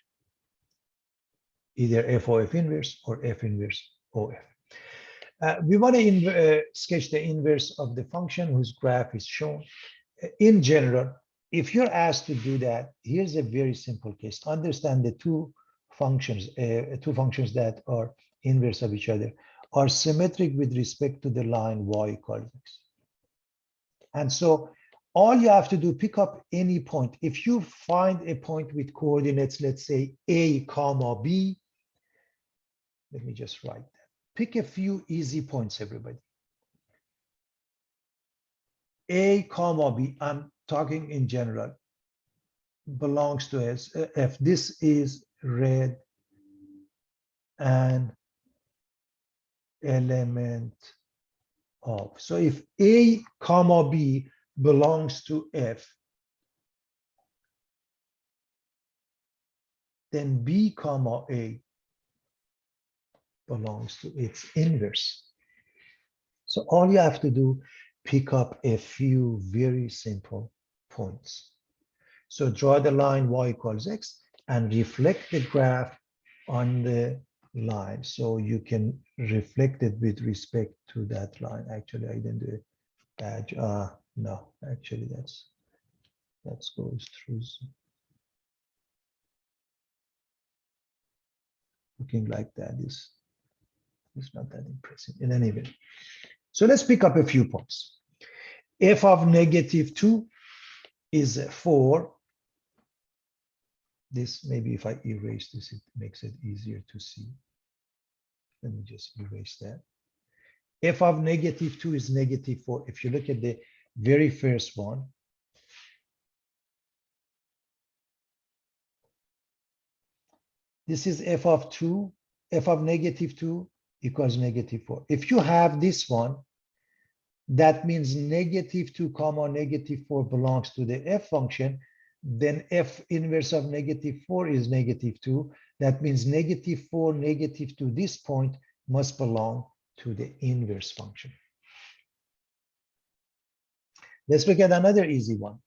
either f of f inverse or f inverse of f. We want to sketch the inverse of the function whose graph is shown. In general, if you're asked to do that, here's a very simple case. Understand the two functions that are inverse of each other are symmetric with respect to the line y equals x. And so all you have to do, pick up any point. If you find a point with coordinates, let's say a comma b, let me just write that. Pick a few easy points, everybody. A comma b, I'm talking in general, belongs to S. If this is red and element of. So if A comma B belongs to F, then B comma A belongs to its inverse. So all you have to do, pick up a few very simple points. So draw the line y equals x and reflect the graph on the line. So you can reflect it with respect to that line. Actually, I didn't do it. No, actually that goes through. Looking like that is not that impressive in any event. So let's pick up a few points. F of -2 is 4. This, maybe if I erase this, it makes it easier to see. Let me just erase that. F of -2 is -4. If you look at the very first one, this is f of 2, f of -2 equals -4. If you have this one, that means -2 comma -4 belongs to the f function, then f inverse of -4 is -2. That means -4, -2, this point must belong to the inverse function. Let's look at another easy one.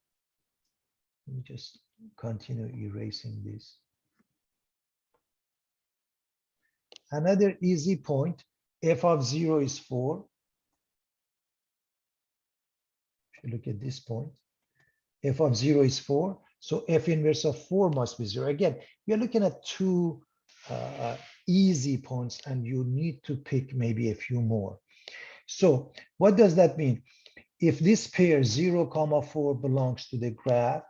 Let me just continue erasing this. Another easy point, f of 0 is 4. If you look at this point, f of 0 is 4. So f inverse of 4 must be 0. Again, you're looking at two easy points and you need to pick maybe a few more. So what does that mean? If this pair 0, 4 belongs to the graph,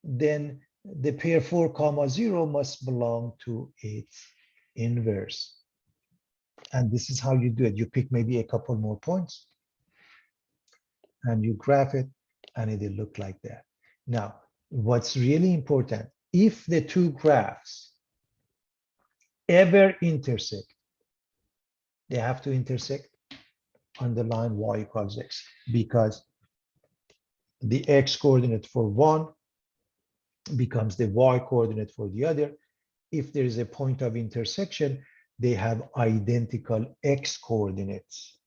then the pair 4, 0 must belong to its inverse. And this is how you do it. You pick maybe a couple more points and you graph it and it'll look like that. Now, what's really important, if the two graphs ever intersect, they have to intersect on the line y equals x, because the x coordinate for one becomes the y coordinate for the other. If there is a point of intersection, they have identical x coordinates,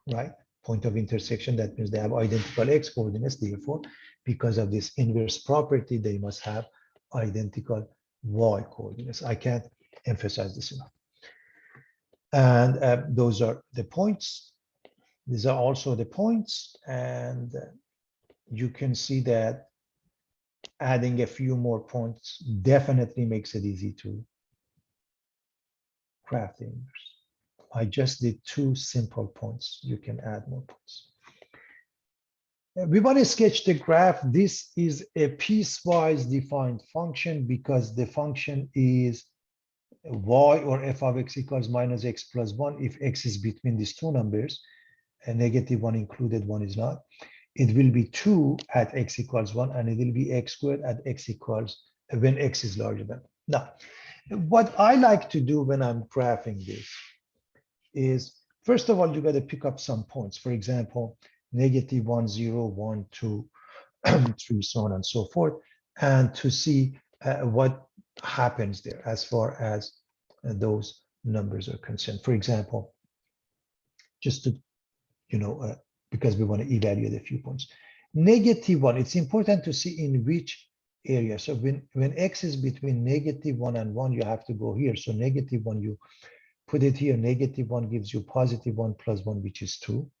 right? Point of intersection, that means they have identical x coordinates. Therefore, because of this inverse property, they must have identical y coordinates. I can't emphasize this enough. And those are the points. These are also the points. And you can see that adding a few more points definitely makes it easy to graph the inverse. I just did two simple points. You can add more points. We want to sketch the graph. This is a piecewise defined function because the function is y or f of x equals minus x plus 1 if x is between these two numbers, a -1 included, 1 is not. It will be 2 at x equals 1, and it will be x squared at x equals, when x is larger than. Now, what I like to do when I'm graphing this is, first of all, you got to pick up some points. For example, -1, 0, 1, 2, 3, so on and so forth, and to see what happens there as far as those numbers are concerned. For example, just to because we want to evaluate a few points. -1, it's important to see in which area. So when x is between -1 and 1, you have to go here. So -1, you put it here. -1 gives you +1 plus 1, which is 2.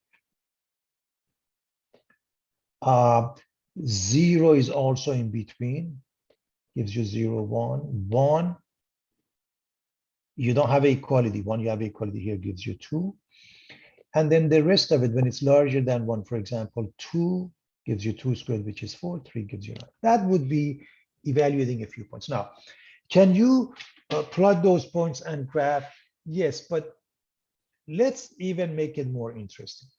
0 is also in between, gives you 0, 1. 1, you don't have equality. 1, you have equality here, gives you 2. And then the rest of it, when it's larger than 1, for example, 2 gives you 2 squared, which is 4, 3 gives you 9. That would be evaluating a few points. Now, can you plot those points and graph? Yes, but let's even make it more interesting.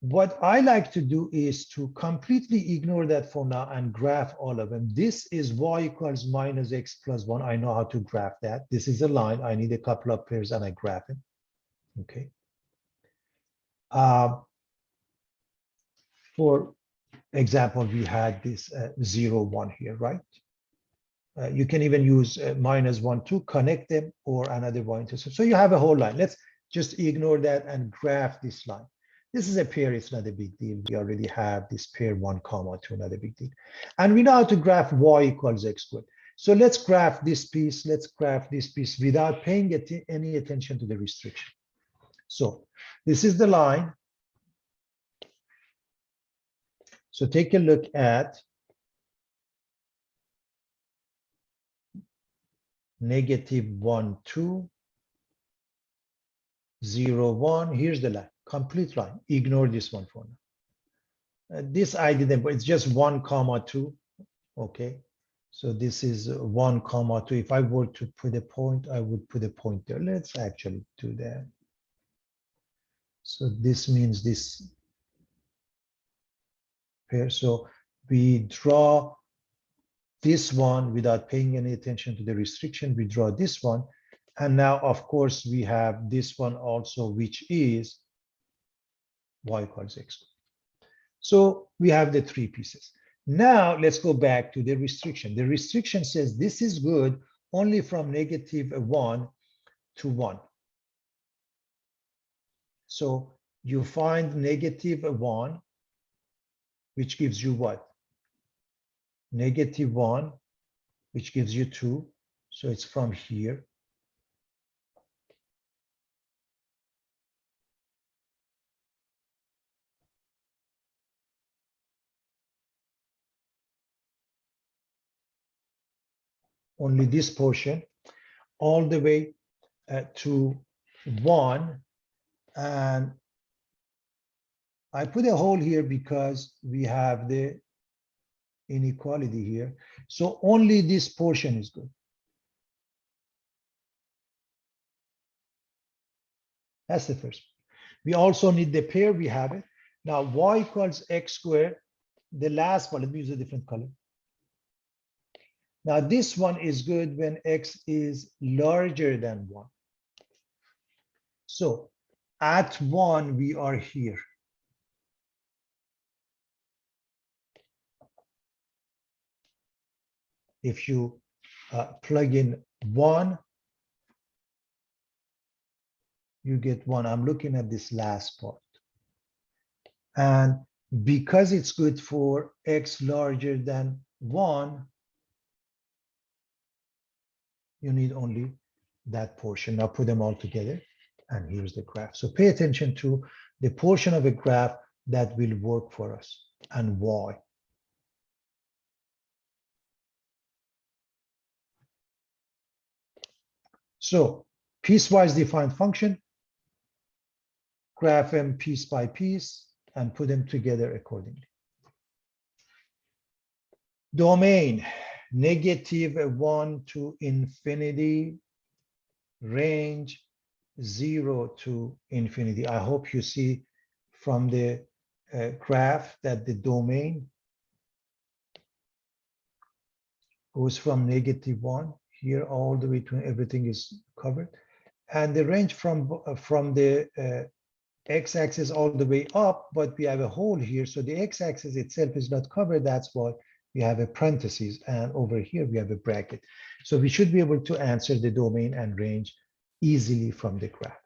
What I like to do is to completely ignore that for now and graph all of them. This is y equals minus x plus 1. I know how to graph that. This is a line. I need a couple of pairs and I graph it. Okay. For example, we had this 0, 1 here, right? You can even use -1, 2, connect them, or another y-intercept. So you have a whole line. Let's just ignore that and graph this line. This is a pair, it's not a big deal. We already have this pair 1, 2, not a big deal. And we know how to graph y equals x squared. So let's graph this piece, let's graph this piece without paying any attention to the restriction. So this is the line. So take a look at -1, 2, 0, 1. Here's the line, complete line. Ignore this one for now. This I didn't, but it's just 1, 2. Okay. So this is 1, 2. If I were to put a point, I would put a point there. Let's actually do that. So this means this pair. So we draw this one without paying any attention to the restriction. We draw this one. And now, of course, we have this one also, which is y equals x. So we have the 3 pieces. Now let's go back to the restriction. The restriction says this is good only from -1 to 1. So you find -1, which gives you what? -1, which gives you 2. So it's from here. Only this portion, all the way to 1. And I put a hole here because we have the inequality here. So only this portion is good. That's the first. We also need the pair, we have it. Now y equals x squared, the last one, let me use a different color. Now this one is good when x is larger than 1. So at 1, we are here. If you plug in 1, you get 1. I'm looking at this last part. And because it's good for x larger than 1, you need only that portion. Now put them all together, and here's the graph. So pay attention to the portion of a graph that will work for us and why. So piecewise defined function, graph them piece by piece and put them together accordingly. Domain, -1 to infinity, range 0 to infinity. I hope you see from the graph that the domain goes from -1 here all the way to everything is covered, and the range from the x-axis all the way up, but we have a hole here, so the x-axis itself is not covered. That's why we have a parenthesis, and over here we have a bracket. So we should be able to answer the domain and range easily from the graph.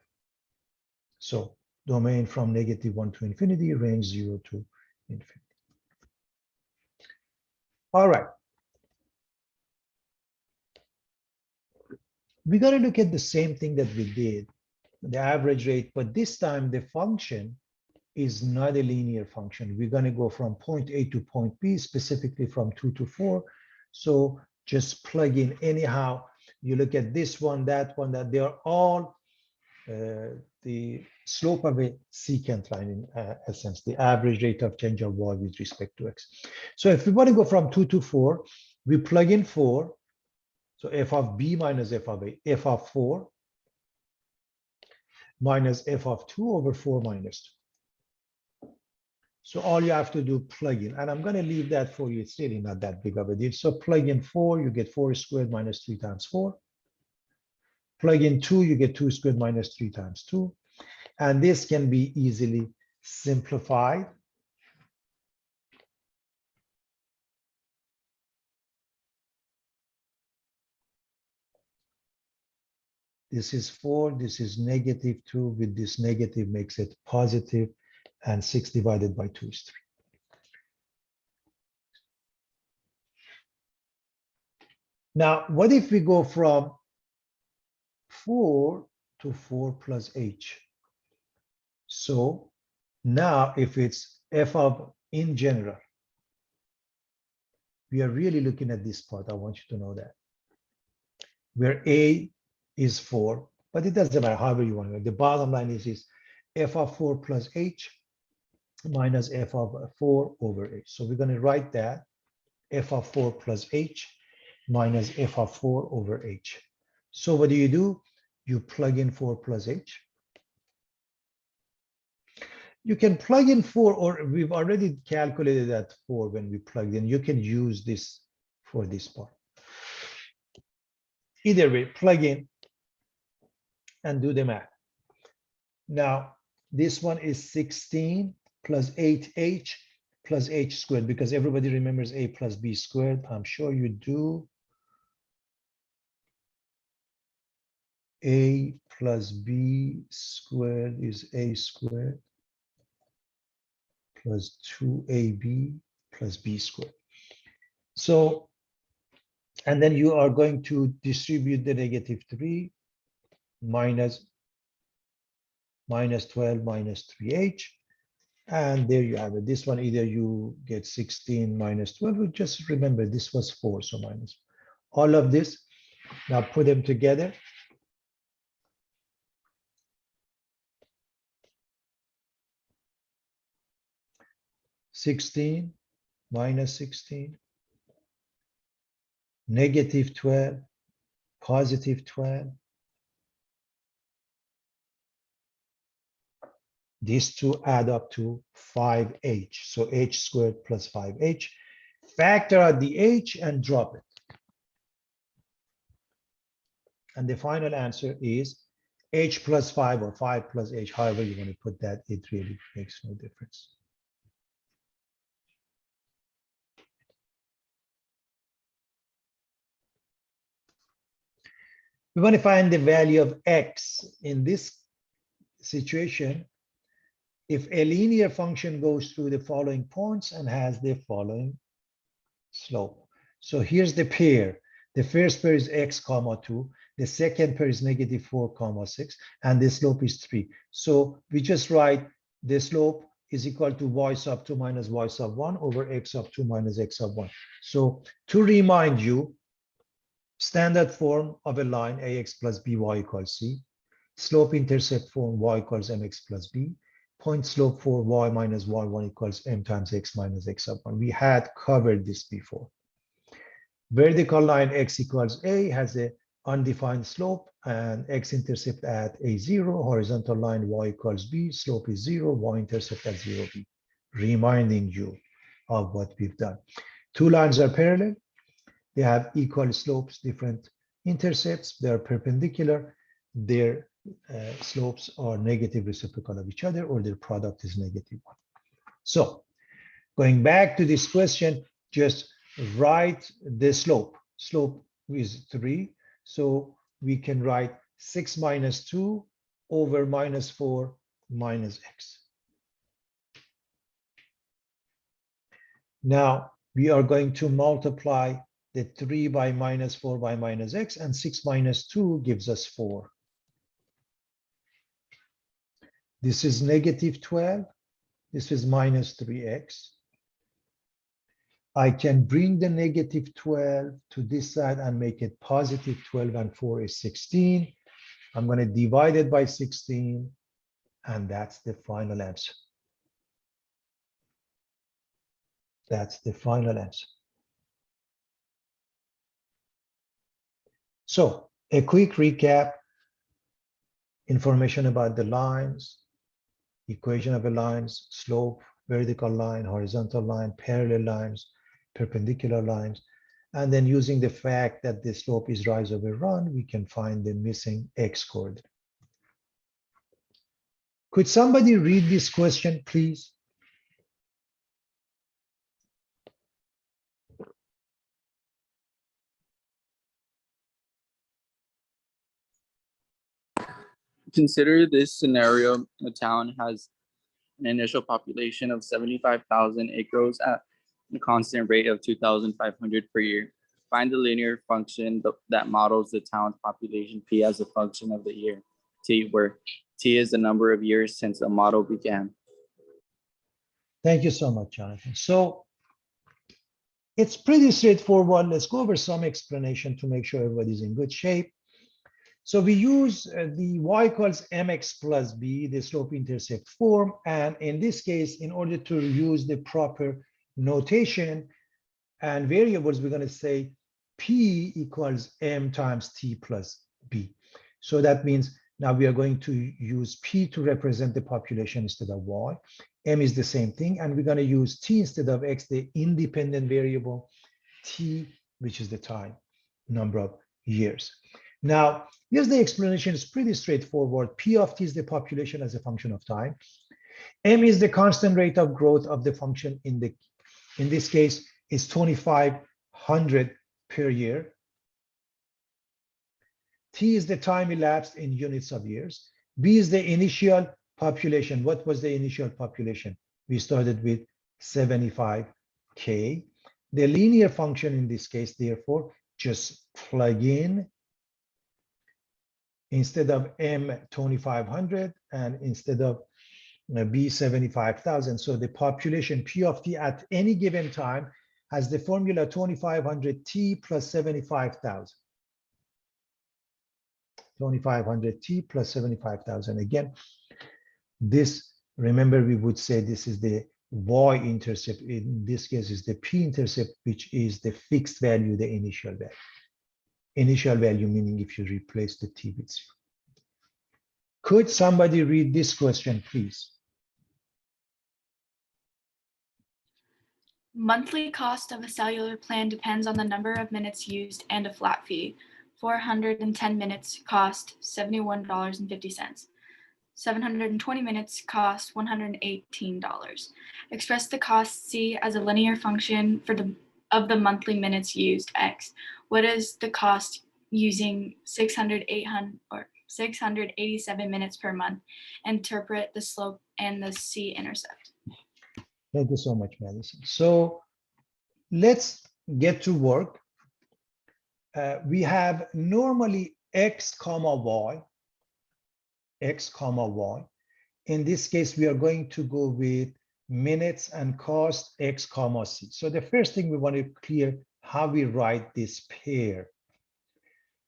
So domain from -1 to infinity, range 0 to infinity. All right. We're going to look at the same thing that we did, the average rate, but this time the function is not a linear function. We're going to go from point A to point B, specifically from 2 to 4. So just plug in anyhow. You look at this one, that they are all the slope of a secant line in essence, the average rate of change of y with respect to x. So if we want to go from 2 to 4, we plug in 4. So f of b minus f of a, f of 4 minus f of 2 over 4 minus 2. So all you have to do, plug in, and I'm going to leave that for you. It's really not that big of a deal. So plug in 4, you get 4 squared minus 3 times 4. Plug in 2, you get 2 squared minus 3 times 2. And this can be easily simplified. This is 4, this is -2, with this negative makes it positive, and 6 divided by 2 is 3. Now, what if we go from 4 to 4 plus h? So now if it's f of in general, we are really looking at this part. I want you to know that. Where a is 4, but it doesn't matter however you want to. The bottom line is f of 4 plus h minus f of 4 over h. So we're going to write that f of 4 plus h minus f of 4 over h. So what do? You plug in 4 plus h. You can plug in 4, or we've already calculated that 4 when we plugged in. You can use this for this part. Either way, plug in and do the math. Now, this one is 16 plus 8h plus h squared, because everybody remembers a plus b squared. I'm sure you do. A plus b squared is a squared plus 2ab plus b squared. So, and then you are going to distribute the -3 minus 12 minus 3h. And there you have it. This one, either you get 16 minus 12, or just remember this was 4, so minus. All of this, now put them together. (16 minus 16) -12, +12. These two add up to 5h. So h squared plus 5h. Factor out the h and drop it. And the final answer is h plus 5 or 5 plus h, however you want to put that, it really makes no difference. We want to find the value of x in this situation if a linear function goes through the following points and has the following slope. So here's the pair. The first pair is x comma 2. The second pair is -4 comma 6. And the slope is 3. So we just write the slope is equal to y sub 2 minus y sub 1 over x sub 2 minus x sub 1. So to remind you, standard form of a line ax plus by equals c. Slope intercept form y equals mx plus b. Point slope for y minus y1 equals m times x minus x sub 1. We had covered this before. Vertical line x equals a has a undefined slope and x-intercept at a0. Horizontal line y equals b, slope is 0, y-intercept at 0b. Reminding you of what we've done. Two lines are parallel. They have equal slopes, different intercepts. They are perpendicular. Their slopes are negative reciprocal of each other, or their product is -1. So going back to this question, just write the slope. Slope is 3. So we can write 6 minus 2 over -4 minus x. Now we are going to multiply the 3 by minus 4 by minus x, and 6 minus 2 gives us 4. This is negative 12. This is minus 3x. I can bring the negative 12 to this side and make it positive 12, and 4 is 16. I'm going to divide it by 16, and that's the final answer. That's the final answer. So a quick recap: information about the lines, equation of the lines, slope, vertical line, horizontal line, parallel lines, perpendicular lines, and then using the fact that the slope is rise over run, we can find the missing x coordinate. Could somebody read this question, please? Consider this scenario: a town has an initial population of 75,000. It grows at a constant rate of 2,500 per year. Find the linear function that models the town's population P as a function of the year T, where T is the number of years since the model began. Thank you so much, Jonathan. So it's pretty straightforward. Let's go over some explanation to make sure everybody's in good shape. So we use the y equals mx plus b, the slope-intercept form. And in this case, in order to use the proper notation and variables, we're going to say p equals m times t plus b. So that means now we are going to use p to represent the population instead of y. M is the same thing. And we're going to use t instead of x, the independent variable, t, which is the time, number of years. Now, here's the explanation. It's pretty straightforward. P of t is the population as a function of time. M is the constant rate of growth of the function in this case is 2,500 per year. T is the time elapsed in units of years. B is the initial population. What was the initial population? We started with 75K. The linear function in this case, therefore, just plug in instead of M 2,500 and instead of B 75,000. So the population P of t at any given time has the formula 2,500 t plus 75,000. 2,500 t plus 75,000. Again, this, remember, we would say this is the y-intercept. In this case, is the p-intercept, which is the fixed value, the initial value. Initial value meaning if you replace the t with 0. Could somebody read this question, please? Monthly cost of a cellular plan depends on the number of minutes used and a flat fee. 410 minutes cost $71.50. 720 minutes cost $118. Express the cost C as a linear function of the monthly minutes used X. What is the cost using 687 minutes per month? Interpret the slope and the C-intercept. Thank you so much, Madison. So let's get to work. We have normally x comma y. In this case, we are going to go with minutes and cost x comma c. So the first thing we want to clear how we write this pair.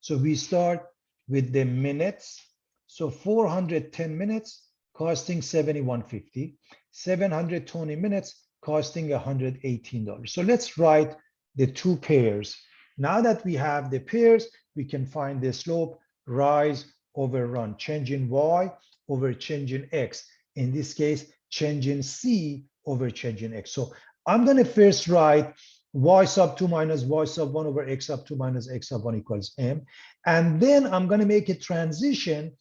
So we start with the minutes. So 410 minutes costing $71.50, 720 minutes costing $118. So let's write the two pairs. Now that we have the pairs, we can find the slope, rise over run, change in y over change in x. In this case, change in c over change in x. So I'm going to first write y sub 2 minus y sub 1 over x sub 2 minus x sub 1 equals m. And then I'm going to make a transition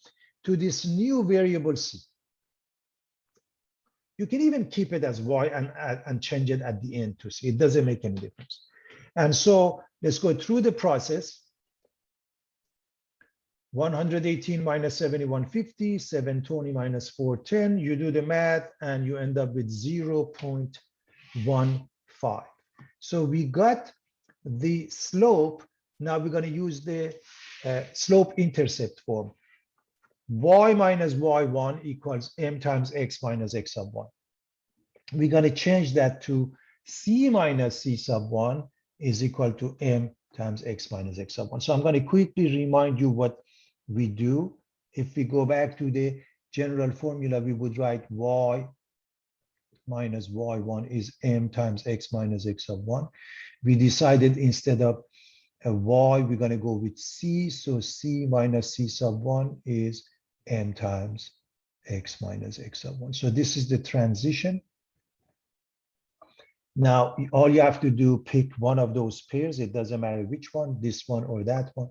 to this new variable c. You can even keep it as y and change it at the end to c. It doesn't make any difference. And so let's go through the process. 118 minus 7150, 720 minus 410. You do the math and you end up with 0.15. So we got the slope. Now we're going to use the slope-intercept form. Y minus y1 equals m times x minus x sub 1. We're going to change that to c minus c sub 1 is equal to m times x minus x sub 1. So I'm going to quickly remind you what we do. If we go back to the general formula, we would write y minus y1 is m times x minus x sub 1. We decided instead of a y, we're going to go with c. So c minus c sub 1 is m times x minus x sub 1. So this is the transition. Now, all you have to do, pick one of those pairs. It doesn't matter which one, this one or that one.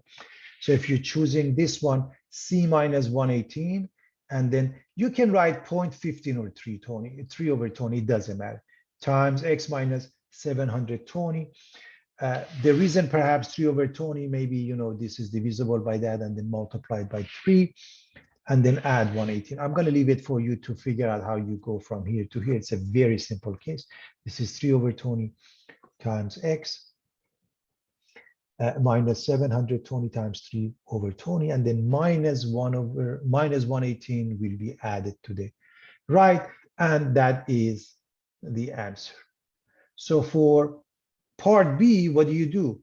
So if you're choosing this one, c minus 118, and then you can write 0.15 or 320, 3 over 20, it doesn't matter, times x minus 720. The reason perhaps 3 over 20, maybe, you know, this is divisible by that and then multiplied by 3 and then add 118. I'm going to leave it for you to figure out how you go from here to here. It's a very simple case. This is 3 over 20 times x minus 720 times 3 over 20, and then minus 118 will be added to the right, and that is the answer. So for part B, what do?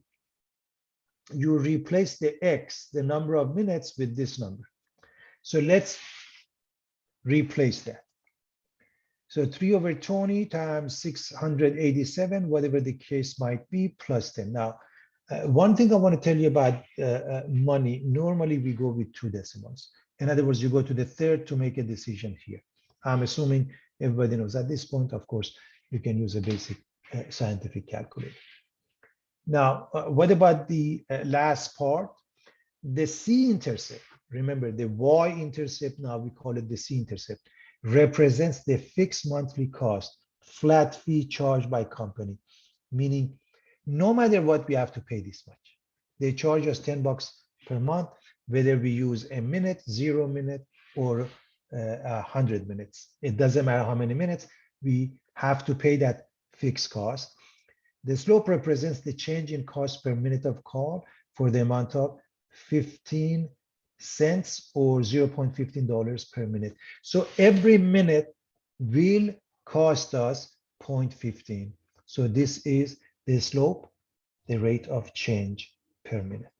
You replace the x, the number of minutes, with this number. So let's replace that. So 3 over 20 times 687, whatever the case might be, plus 10. Now, one thing I want to tell you about money, normally we go with 2 decimals. In other words, you go to the third to make a decision here. I'm assuming everybody knows at this point, of course, you can use a basic scientific calculator. Now, what about the last part? The C-intercept, remember the Y-intercept, now we call it the C-intercept, represents the fixed monthly cost, flat fee charged by company, meaning no matter what, we have to pay this much. They charge us $10 per month, whether we use a minute, 0 minute, or 100 minutes. It doesn't matter how many minutes, we have to pay that fixed cost. The slope represents the change in cost per minute of call for the amount of 15 cents or $0.15 per minute. So every minute will cost us 0.15. So this is the slope, the rate of change per minute.